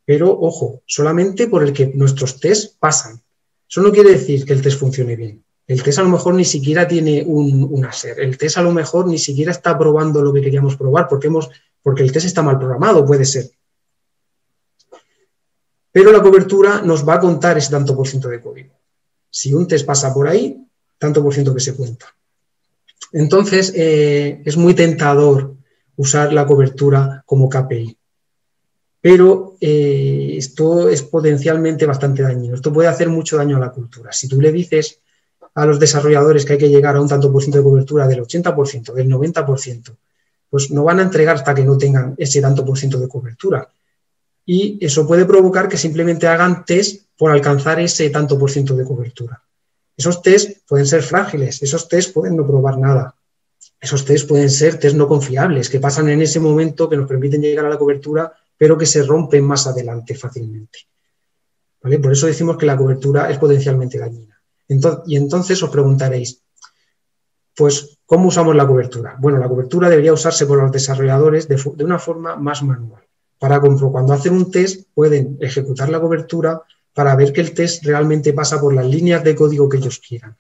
A: Pero, ojo, solamente por el que nuestros tests pasan. Eso no quiere decir que el test funcione bien. El test a lo mejor ni siquiera tiene un ASER. El test a lo mejor ni siquiera está probando lo que queríamos probar porque el test está mal programado, puede ser. Pero la cobertura nos va a contar ese tanto por ciento de código. Si un test pasa por ahí, tanto por ciento que se cuenta. Entonces, es muy tentador usar la cobertura como KPI. Pero esto es potencialmente bastante dañino. Esto puede hacer mucho daño a la cultura. Si tú le dices a los desarrolladores que hay que llegar a un tanto por ciento de cobertura del 80%, del 90%, pues no van a entregar hasta que no tengan ese tanto por ciento de cobertura. Y eso puede provocar que simplemente hagan test por alcanzar ese tanto por ciento de cobertura. Esos test pueden ser frágiles, esos test pueden no probar nada. Esos test pueden ser test no confiables, que pasan en ese momento, que nos permiten llegar a la cobertura, pero que se rompen más adelante fácilmente. ¿Vale? Por eso decimos que la cobertura es potencialmente dañina. Entonces os preguntaréis, pues, ¿cómo usamos la cobertura? Bueno, la cobertura debería usarse por los desarrolladores de una forma más manual. Cuando hacen un test pueden ejecutar la cobertura para ver que el test realmente pasa por las líneas de código que ellos quieran.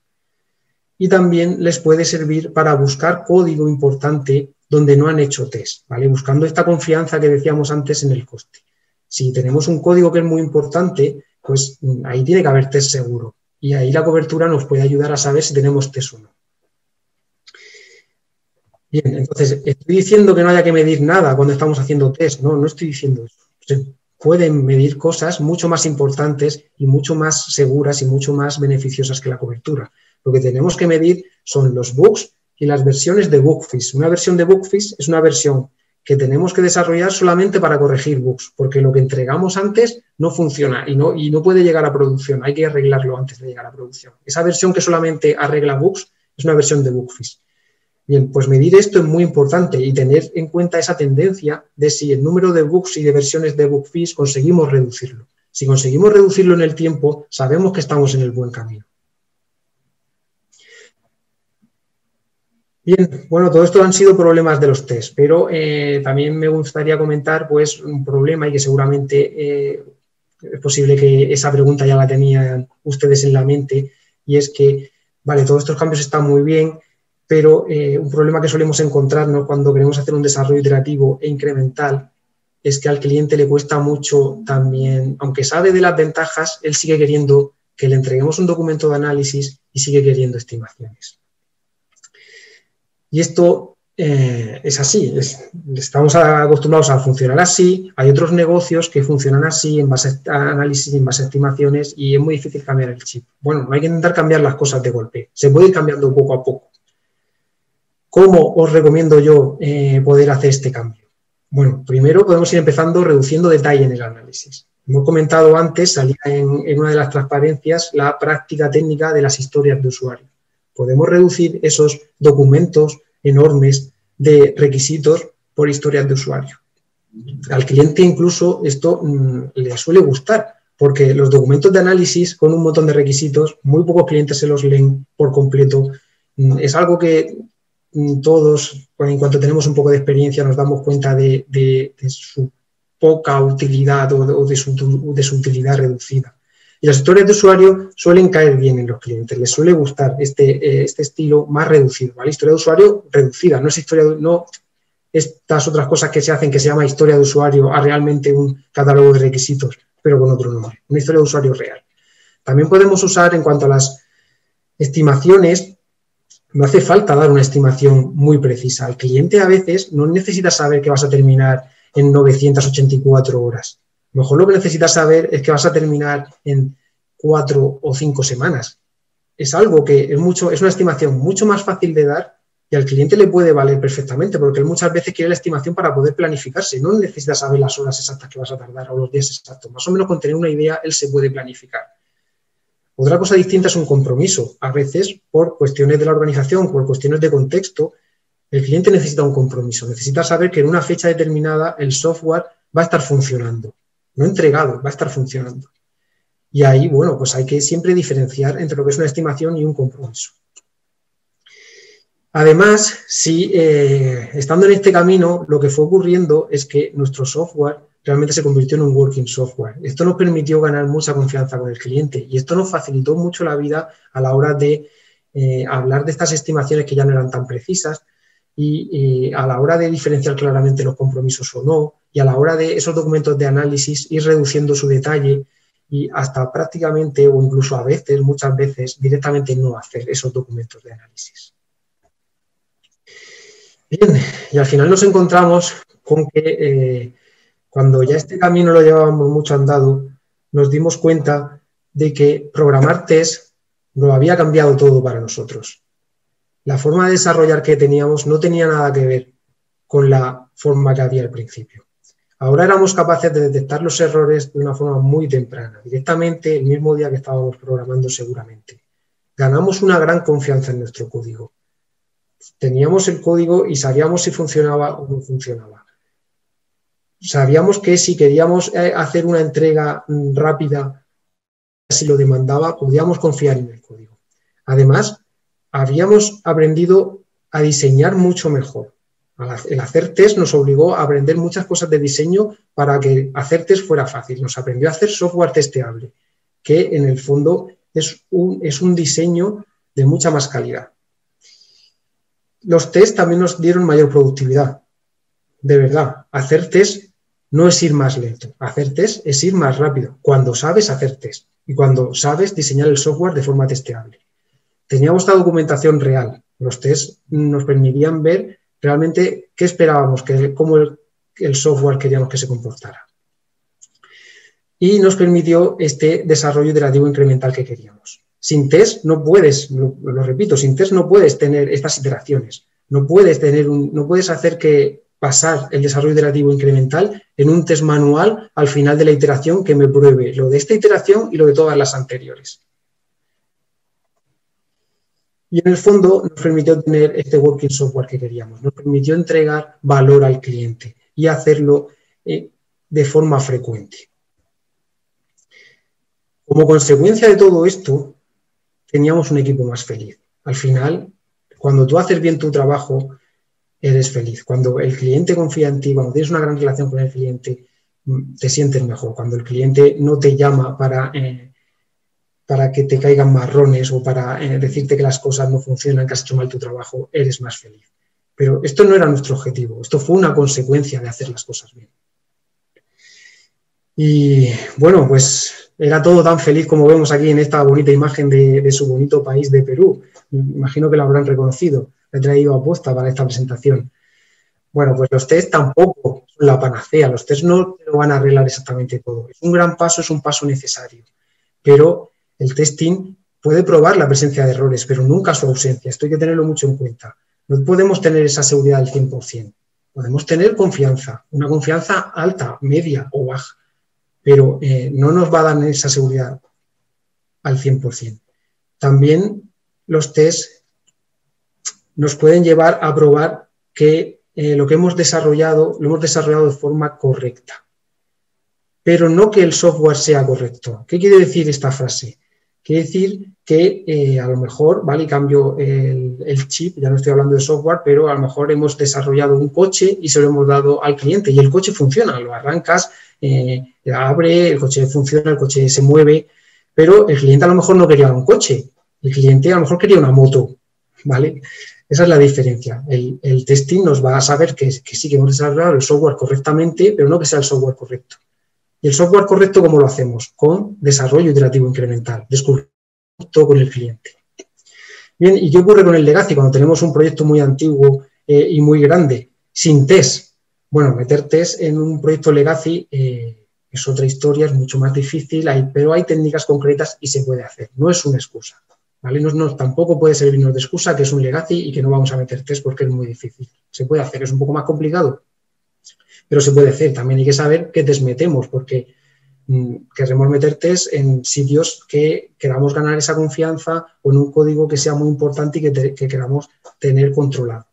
A: y también les puede servir para buscar código importante donde no han hecho test, ¿vale? Buscando esta confianza que decíamos antes en el coste. Si tenemos un código que es muy importante, pues ahí tiene que haber test seguro y ahí la cobertura nos puede ayudar a saber si tenemos test o no. Bien, entonces, ¿estoy diciendo que no haya que medir nada cuando estamos haciendo test? No, no estoy diciendo eso. Se pueden medir cosas mucho más importantes y mucho más seguras y mucho más beneficiosas que la cobertura. Lo que tenemos que medir son los bugs y las versiones de Bugfix. Una versión de Bugfix es una versión que tenemos que desarrollar solamente para corregir bugs, porque lo que entregamos antes no funciona y no puede llegar a producción. Hay que arreglarlo antes de llegar a producción. Esa versión que solamente arregla bugs es una versión de Bugfix. Bien, pues medir esto es muy importante y tener en cuenta esa tendencia de si el número de bugs y de versiones de Bugfix conseguimos reducirlo. Si conseguimos reducirlo en el tiempo, sabemos que estamos en el buen camino. Bien, bueno, todo esto han sido problemas de los test, pero también me gustaría comentar pues un problema y que seguramente es posible que esa pregunta ya la tenían ustedes en la mente, y es que, vale, todos estos cambios están muy bien, pero un problema que solemos encontrarnos cuando queremos hacer un desarrollo iterativo e incremental es que al cliente le cuesta mucho también, aunque sabe de las ventajas, él sigue queriendo que le entreguemos un documento de análisis y sigue queriendo estimaciones. Y esto es así, estamos acostumbrados a funcionar así, hay otros negocios que funcionan así en base a análisis y en base a estimaciones y es muy difícil cambiar el chip. Bueno, no hay que intentar cambiar las cosas de golpe, se puede ir cambiando poco a poco. ¿Cómo os recomiendo yo poder hacer este cambio? Bueno, primero podemos ir empezando reduciendo detalle en el análisis. Hemos comentado antes, salía en una de las transparencias, la práctica técnica de las historias de usuario. Podemos reducir esos documentos enormes de requisitos por historias de usuario. Al cliente incluso esto le suele gustar, porque los documentos de análisis con un montón de requisitos, muy pocos clientes se los leen por completo. Es algo que todos, en cuanto tenemos un poco de experiencia, nos damos cuenta de su poca utilidad o de su utilidad reducida. Y las historias de usuario suelen caer bien en los clientes, les suele gustar este estilo más reducido, ¿vale? Historia de usuario reducida, no estas otras cosas que se hacen que se llama historia de usuario a realmente un catálogo de requisitos, pero con otro nombre, una historia de usuario real. También podemos usar en cuanto a las estimaciones, no hace falta dar una estimación muy precisa. El cliente a veces no necesita saber que vas a terminar en 984 horas. A lo mejor lo que necesitas saber es que vas a terminar en 4 o 5 semanas. Es algo que es una estimación mucho más fácil de dar y al cliente le puede valer perfectamente, porque él muchas veces quiere la estimación para poder planificarse. No necesita saber las horas exactas que vas a tardar o los días exactos. Más o menos con tener una idea, él se puede planificar. Otra cosa distinta es un compromiso. A veces, por cuestiones de la organización, por cuestiones de contexto, el cliente necesita un compromiso. Necesita saber que en una fecha determinada el software va a estar funcionando. No entregado, va a estar funcionando. Y ahí, bueno, pues hay que siempre diferenciar entre lo que es una estimación y un compromiso. Además, si estando en este camino, lo que fue ocurriendo es que nuestro software realmente se convirtió en un working software. Esto nos permitió ganar mucha confianza con el cliente y esto nos facilitó mucho la vida a la hora de hablar de estas estimaciones que ya no eran tan precisas y a la hora de diferenciar claramente los compromisos o no, y a la hora de esos documentos de análisis ir reduciendo su detalle y hasta prácticamente o incluso a veces, muchas veces, directamente no hacer esos documentos de análisis. Bien, y al final nos encontramos con que cuando ya este camino lo llevábamos mucho andado, nos dimos cuenta de que programar test lo había cambiado todo para nosotros. La forma de desarrollar que teníamos no tenía nada que ver con la forma que había al principio. Ahora éramos capaces de detectar los errores de una forma muy temprana, directamente el mismo día que estábamos programando seguramente. Ganamos una gran confianza en nuestro código. Teníamos el código y sabíamos si funcionaba o no funcionaba. Sabíamos que si queríamos hacer una entrega rápida, si lo demandaba, podíamos confiar en el código. Además, habíamos aprendido a diseñar mucho mejor. El hacer test nos obligó a aprender muchas cosas de diseño para que hacer test fuera fácil. Nos aprendió a hacer software testeable, que en el fondo es un diseño de mucha más calidad. los test también nos dieron mayor productividad. De verdad, hacer test no es ir más lento, hacer test es ir más rápido, cuando sabes hacer test y cuando sabes diseñar el software de forma testeable. Teníamos esta documentación real, los test nos permitían ver realmente qué esperábamos, cómo el software queríamos que se comportara. Y nos permitió este desarrollo iterativo incremental que queríamos. Sin test no puedes, lo repito, sin test no puedes tener estas iteraciones, no puedes hacer que pasar el desarrollo iterativo incremental en un test manual al final de la iteración que me pruebe lo de esta iteración y lo de todas las anteriores. Y en el fondo nos permitió tener este working software que queríamos, nos permitió entregar valor al cliente y hacerlo de forma frecuente. Como consecuencia de todo esto, teníamos un equipo más feliz. Al final, cuando tú haces bien tu trabajo, eres feliz. Cuando el cliente confía en ti, cuando tienes una gran relación con el cliente, te sientes mejor. Cuando el cliente no te llama para que te caigan marrones o para decirte que las cosas no funcionan, que has hecho mal tu trabajo, eres más feliz. Pero esto no era nuestro objetivo, esto fue una consecuencia de hacer las cosas bien. Y bueno, pues era todo tan feliz como vemos aquí en esta bonita imagen de su bonito país de Perú. Imagino que lo habrán reconocido. He traído aposta para esta presentación. Bueno, pues los test tampoco son la panacea. Los test no te lo van a arreglar exactamente todo. Es un gran paso, es un paso necesario. Pero el testing puede probar la presencia de errores, pero nunca su ausencia. Esto hay que tenerlo mucho en cuenta. No podemos tener esa seguridad al 100%. Podemos tener confianza, una confianza alta, media o baja, pero no nos va a dar esa seguridad al 100%. También los test nos pueden llevar a probar que lo que hemos desarrollado, lo hemos desarrollado de forma correcta, pero no que el software sea correcto. ¿Qué quiere decir esta frase? Quiere decir que a lo mejor, ¿vale? Y cambio el chip, ya no estoy hablando de software, pero a lo mejor hemos desarrollado un coche y se lo hemos dado al cliente y el coche funciona, lo arrancas, abre, el coche funciona, el coche se mueve, pero el cliente a lo mejor no quería un coche, el cliente a lo mejor quería una moto, ¿vale? Esa es la diferencia. El testing nos va a saber que sí que hemos desarrollado el software correctamente, pero no que sea el software correcto. ¿Y el software correcto cómo lo hacemos? Con desarrollo iterativo incremental, descubrir todo con el cliente. Bien, ¿y qué ocurre con el legacy cuando tenemos un proyecto muy antiguo y muy grande, sin test? Bueno, meter test en un proyecto legacy es otra historia, es mucho más difícil, pero hay técnicas concretas y se puede hacer, no es una excusa. ¿Vale? Tampoco puede servirnos de excusa que es un legacy y que no vamos a meter test porque es muy difícil. Se puede hacer, es un poco más complicado, pero se puede hacer. También hay que saber qué test metemos porque queremos meter test en sitios que queramos ganar esa confianza o en un código que sea muy importante y que queramos tener controlado.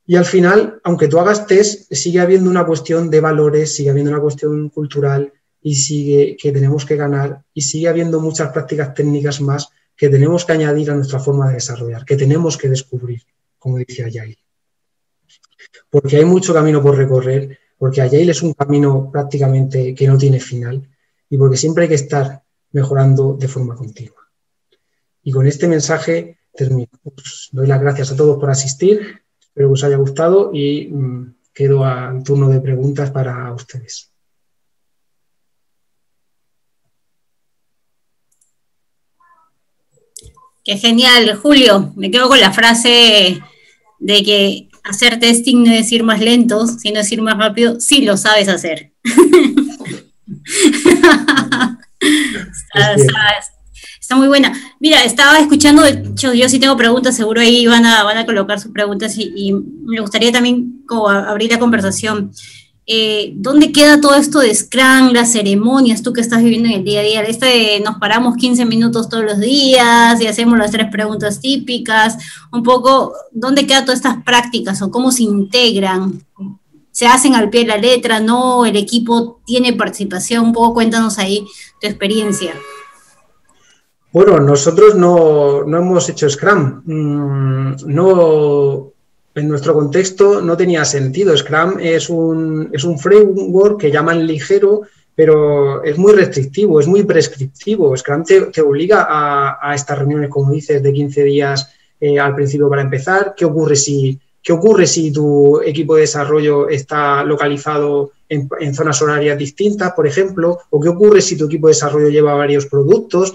A: Y al final, aunque tú hagas test, sigue habiendo una cuestión de valores, sigue habiendo una cuestión cultural y sigue que tenemos que ganar y sigue habiendo muchas prácticas técnicas más que tenemos que añadir a nuestra forma de desarrollar, que tenemos que descubrir, como decía Agile. Porque hay mucho camino por recorrer, porque Agile es un camino prácticamente que no tiene final y porque siempre hay que estar mejorando de forma continua. Y con este mensaje termino. Pues doy las gracias a todos por asistir, espero que os haya gustado y quedo al turno de preguntas para ustedes.
B: Qué genial, Julio. Me quedo con la frase de que hacer testing no es ir más lento, sino es ir más rápido, si lo sabes hacer. Está muy buena. Mira, estaba escuchando, de hecho, yo sí tengo preguntas, seguro ahí van a colocar sus preguntas y me gustaría también como abrir la conversación. ¿Dónde queda todo esto de Scrum, las ceremonias, tú que estás viviendo en el día a día? Nos paramos 15 minutos todos los días y hacemos las 3 preguntas típicas, un poco, ¿dónde quedan todas estas prácticas o cómo se integran? ¿Se hacen al pie de la letra? ¿No? ¿El equipo tiene participación? Un poco cuéntanos ahí tu experiencia.
A: Bueno, nosotros no hemos hecho Scrum, en nuestro contexto no tenía sentido. Scrum es un framework que llaman ligero, pero es muy restrictivo, es muy prescriptivo. Scrum te obliga a estas reuniones, como dices, de 15 días al principio para empezar? ¿Qué ocurre si tu equipo de desarrollo está localizado en zonas horarias distintas, por ejemplo? ¿O qué ocurre si tu equipo de desarrollo lleva varios productos?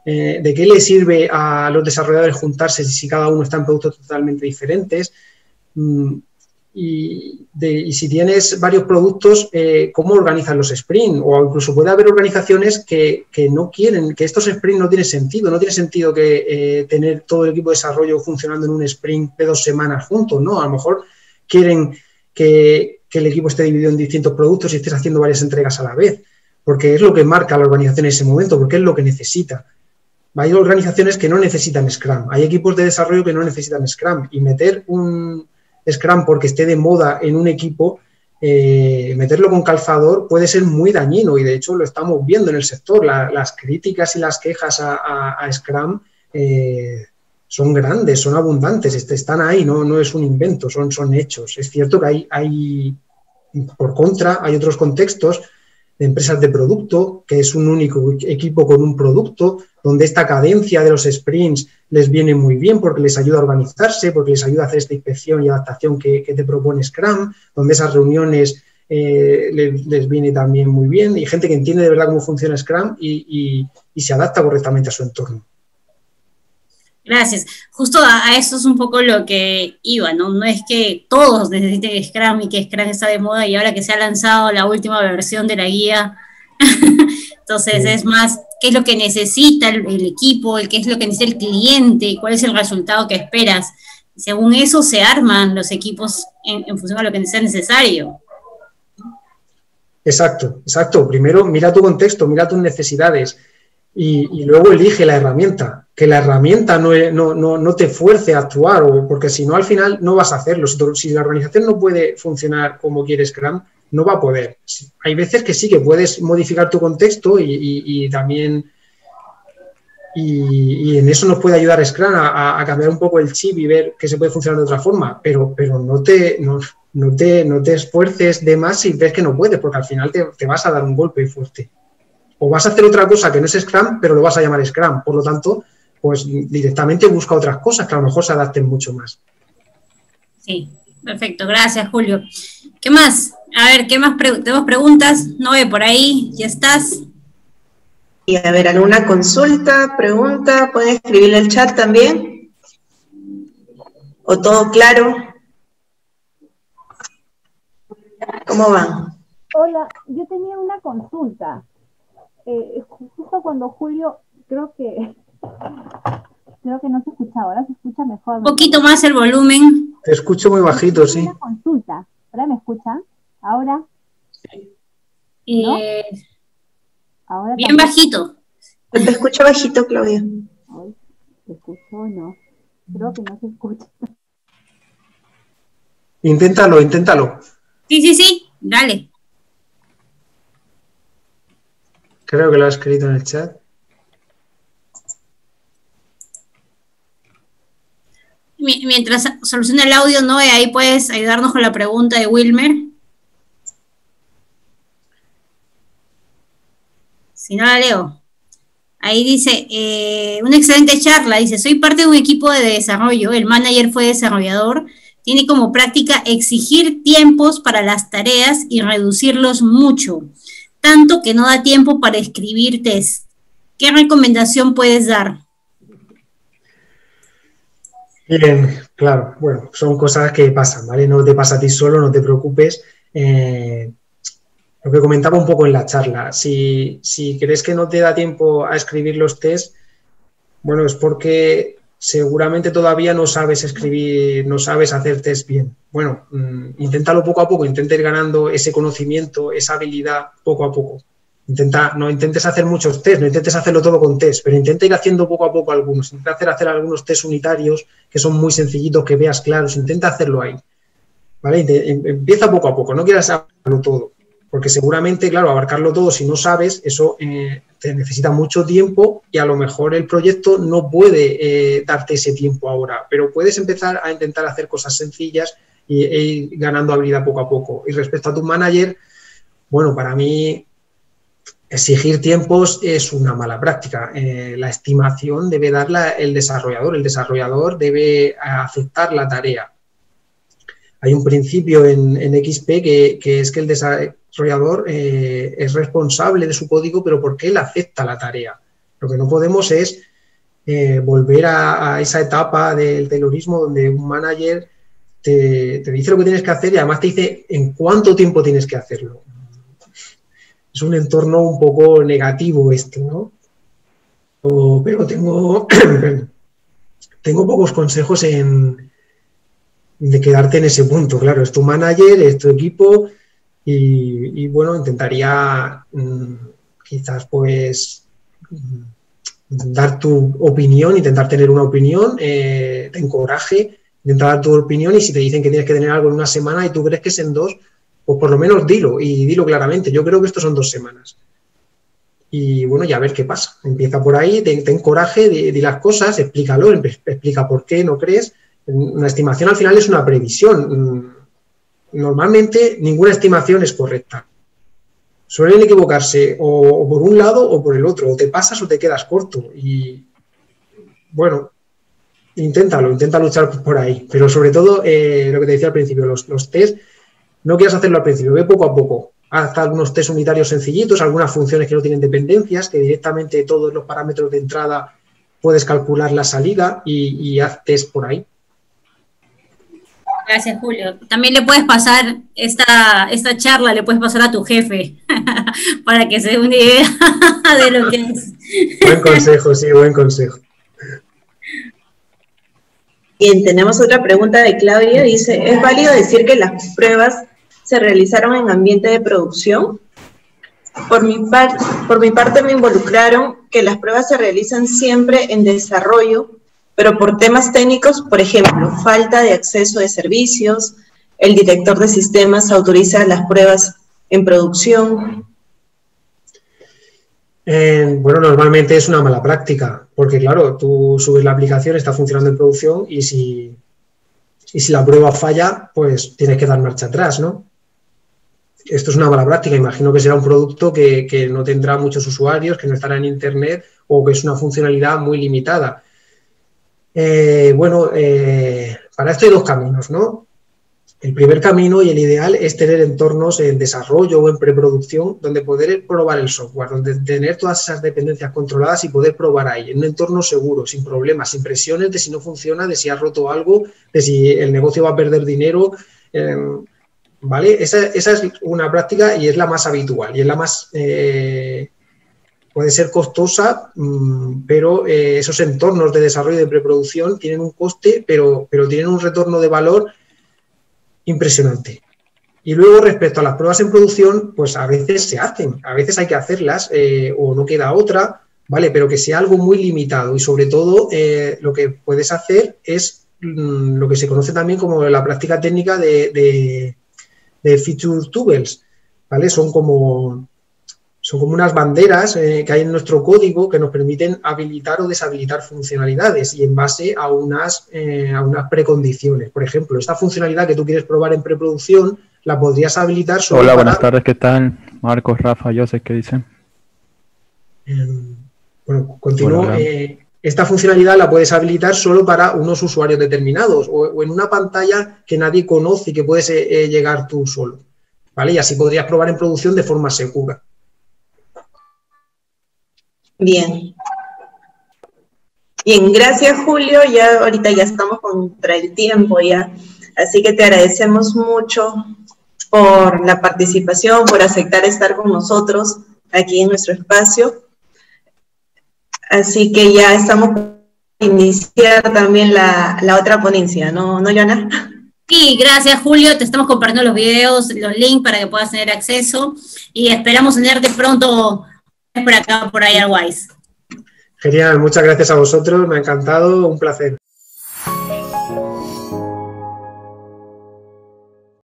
A: ¿De qué le sirve a los desarrolladores juntarse si cada uno está en productos totalmente diferentes? Y si tienes varios productos, ¿cómo organizan los sprints? O incluso puede haber organizaciones que no quieren, que estos sprints no tienen sentido. No tiene sentido que tener todo el equipo de desarrollo funcionando en un sprint de 2 semanas juntos, ¿no? A lo mejor quieren que el equipo esté dividido en distintos productos y estés haciendo varias entregas a la vez, porque es lo que marca la organización en ese momento, porque es lo que necesita. Hay organizaciones que no necesitan Scrum, hay equipos de desarrollo que no necesitan Scrum, y meter un Scrum porque esté de moda en un equipo, meterlo con calzador puede ser muy dañino, y de hecho lo estamos viendo en el sector. Las críticas y las quejas a Scrum son grandes, son abundantes, están ahí, no es un invento, son hechos. Es cierto que hay por contra, hay otros contextos de empresas de producto, que es un único equipo con un producto, donde esta cadencia de los sprints les viene muy bien porque les ayuda a organizarse, porque les ayuda a hacer esta inspección y adaptación que te propone Scrum, donde esas reuniones les viene también muy bien, y gente que entiende de verdad cómo funciona Scrum y se adapta correctamente a su entorno.
B: Gracias. Justo a eso es un poco lo que iba, ¿no? No es que todos necesiten Scrum y que Scrum está de moda y ahora que se ha lanzado la última versión de la guía, entonces es más, ¿qué es lo que necesita el equipo? ¿Qué es lo que necesita el cliente? ¿Cuál es el resultado que esperas? Y según eso se arman los equipos en función a lo que sea necesario.
A: Exacto. Primero mira tu contexto, mira tus necesidades y luego elige la herramienta. Que la herramienta no te fuerce a actuar, porque si no, al final no vas a hacerlo. Si la organización no puede funcionar como quiere Scrum, no va a poder. Hay veces que sí que puedes modificar tu contexto y también y en eso nos puede ayudar Scrum a cambiar un poco el chip y ver que se puede funcionar de otra forma, pero no te esfuerces de más si ves que no puedes, porque al final te vas a dar un golpe fuerte. O vas a hacer otra cosa que no es Scrum, pero lo vas a llamar Scrum. Por lo tanto, pues directamente busca otras cosas que a lo mejor se adapten mucho más.
B: Sí, perfecto. Gracias, Julio. ¿Qué más? A ver, ¿qué más? ¿Tenemos preguntas? Noé, por ahí, ¿ya estás?
C: Y a ver, ¿alguna consulta, pregunta? ¿Pueden escribir en el chat también? ¿O todo claro? ¿Cómo van?
D: Hola, yo tenía una consulta. Justo cuando Julio, creo que no se escucha, ahora se escucha mejor.
B: Un poquito más el volumen.
A: Te escucho muy bajito, sí.
D: Una consulta. ¿Ahora me escuchan? ¿Ahora?
B: ¿No?
D: ¿Ahora
B: bien también? Bajito.
C: Te escucho bajito, Claudia.
D: Ay, ¿se escuchó o no? Creo que no se escucha.
A: Inténtalo.
B: Sí, dale.
A: Creo que lo has escrito en el chat.
B: Mientras soluciona el audio, ¿no? Ahí puedes ayudarnos con la pregunta de Wilmer. Si no la leo. Ahí dice, una excelente charla. Dice, soy parte de un equipo de desarrollo. El manager fue desarrollador. Tiene como práctica exigir tiempos para las tareas y reducirlos mucho. Tanto que no da tiempo para escribir test. ¿Qué recomendación puedes dar?
A: Bien, claro, bueno, son cosas que pasan, ¿vale? No te pasa a ti solo, no te preocupes. Lo que comentaba un poco en la charla, si crees que no te da tiempo a escribir los test, bueno, es porque seguramente todavía no sabes escribir, no sabes hacer test bien. Bueno, inténtalo poco a poco, intenta ir ganando ese conocimiento, esa habilidad poco a poco. No intentes hacer muchos test, no intentes hacerlo todo con test, pero intenta ir haciendo poco a poco algunos. Intenta hacer algunos test unitarios que son muy sencillitos, que veas claros. Intenta hacerlo ahí, ¿vale? Empieza poco a poco, no quieras hacerlo todo, porque seguramente, claro, abarcarlo todo, si no sabes, eso te necesita mucho tiempo y a lo mejor el proyecto no puede darte ese tiempo ahora, pero puedes empezar a intentar hacer cosas sencillas e ir ganando habilidad poco a poco. Y respecto a tu manager, bueno, para mí exigir tiempos es una mala práctica. La estimación debe darla el desarrollador debe aceptar la tarea. Hay un principio en XP que es que el desarrollador es responsable de su código, pero porque él acepta la tarea. Lo que no podemos es volver a esa etapa del taylorismo donde un manager te dice lo que tienes que hacer y además te dice en cuánto tiempo tienes que hacerlo. Es un entorno un poco negativo este, ¿no? Pero tengo pocos consejos de quedarte en ese punto. Claro, es tu manager, es tu equipo y bueno, intentaría quizás pues dar tu opinión, intentar tener una opinión, te encoraje, intentar dar tu opinión y si te dicen que tienes que tener algo en una semana y tú crees que es en 2, pues por lo menos dilo y dilo claramente. Yo creo que esto son 2 semanas. Y bueno, ya a ver qué pasa. Empieza por ahí, ten coraje, di las cosas, explícalo, explica por qué no crees. Una estimación al final es una previsión. Normalmente ninguna estimación es correcta. Suelen equivocarse o por un lado o por el otro. O te pasas o te quedas corto. Y bueno, inténtalo luchar por ahí. Pero sobre todo, lo que te decía al principio, los test, no quieras hacerlo al principio, ve poco a poco. Haz algunos test unitarios sencillitos, algunas funciones que no tienen dependencias, que directamente todos los parámetros de entrada puedes calcular la salida y haz test por ahí.
B: Gracias, Julio. También le puedes pasar esta charla, le puedes pasar a tu jefe para que se dé una idea de lo que es.
A: Buen consejo, sí, buen consejo.
C: Bien, tenemos otra pregunta de Claudia. Dice, ¿es válido decir que las pruebas se realizaron en ambiente de producción? Por mi parte me involucraron que las pruebas se realizan siempre en desarrollo, pero por temas técnicos, por ejemplo, falta de acceso de servicios, el director de sistemas autoriza las pruebas en producción.
A: Bueno, normalmente es una mala práctica, porque claro, tú subes la aplicación, está funcionando en producción y si la prueba falla, pues tienes que dar marcha atrás, ¿no? Esto es una mala práctica, imagino que será un producto que no tendrá muchos usuarios, que no estará en Internet o que es una funcionalidad muy limitada. Para esto hay 2 caminos, ¿no? El primer camino y el ideal es tener entornos en desarrollo o en preproducción donde poder probar el software, donde tener todas esas dependencias controladas y poder probar ahí, en un entorno seguro, sin problemas, sin presiones de si no funciona, de si has roto algo, de si el negocio va a perder dinero, ¿vale? Esa es una práctica y es la más habitual y es la más... puede ser costosa, pero esos entornos de desarrollo y de preproducción tienen un coste, pero tienen un retorno de valor impresionante. Y luego, respecto a las pruebas en producción, pues a veces se hacen, a veces hay que hacerlas o no queda otra, ¿vale? Pero que sea algo muy limitado y sobre todo lo que puedes hacer es lo que se conoce también como la práctica técnica de feature tools, ¿vale? Son como unas banderas que hay en nuestro código que nos permiten habilitar o deshabilitar funcionalidades y en base a unas precondiciones. Por ejemplo, esta funcionalidad que tú quieres probar en preproducción la podrías habilitar solo
E: Hola, buenas tardes, ¿qué tal? Marcos, Rafa, Joseph, ¿qué dicen?
A: Bueno, continúo.
E: Hola.
A: Esta funcionalidad la puedes habilitar solo para unos usuarios determinados o en una pantalla que nadie conoce y que puedes llegar tú solo, ¿vale? Y así podrías probar en producción de forma segura.
C: Bien. Bien, gracias Julio, ya ahorita ya estamos contra el tiempo ya, así que te agradecemos mucho por la participación, por aceptar estar con nosotros aquí en nuestro espacio. Así que ya estamos por iniciar también la otra ponencia, ¿no, Joana?
B: Sí, gracias Julio, te estamos compartiendo los videos, los links para que puedas tener acceso y esperamos tenerte pronto por acá, por IRWise.
A: Genial, muchas gracias a vosotros, me ha encantado, un placer.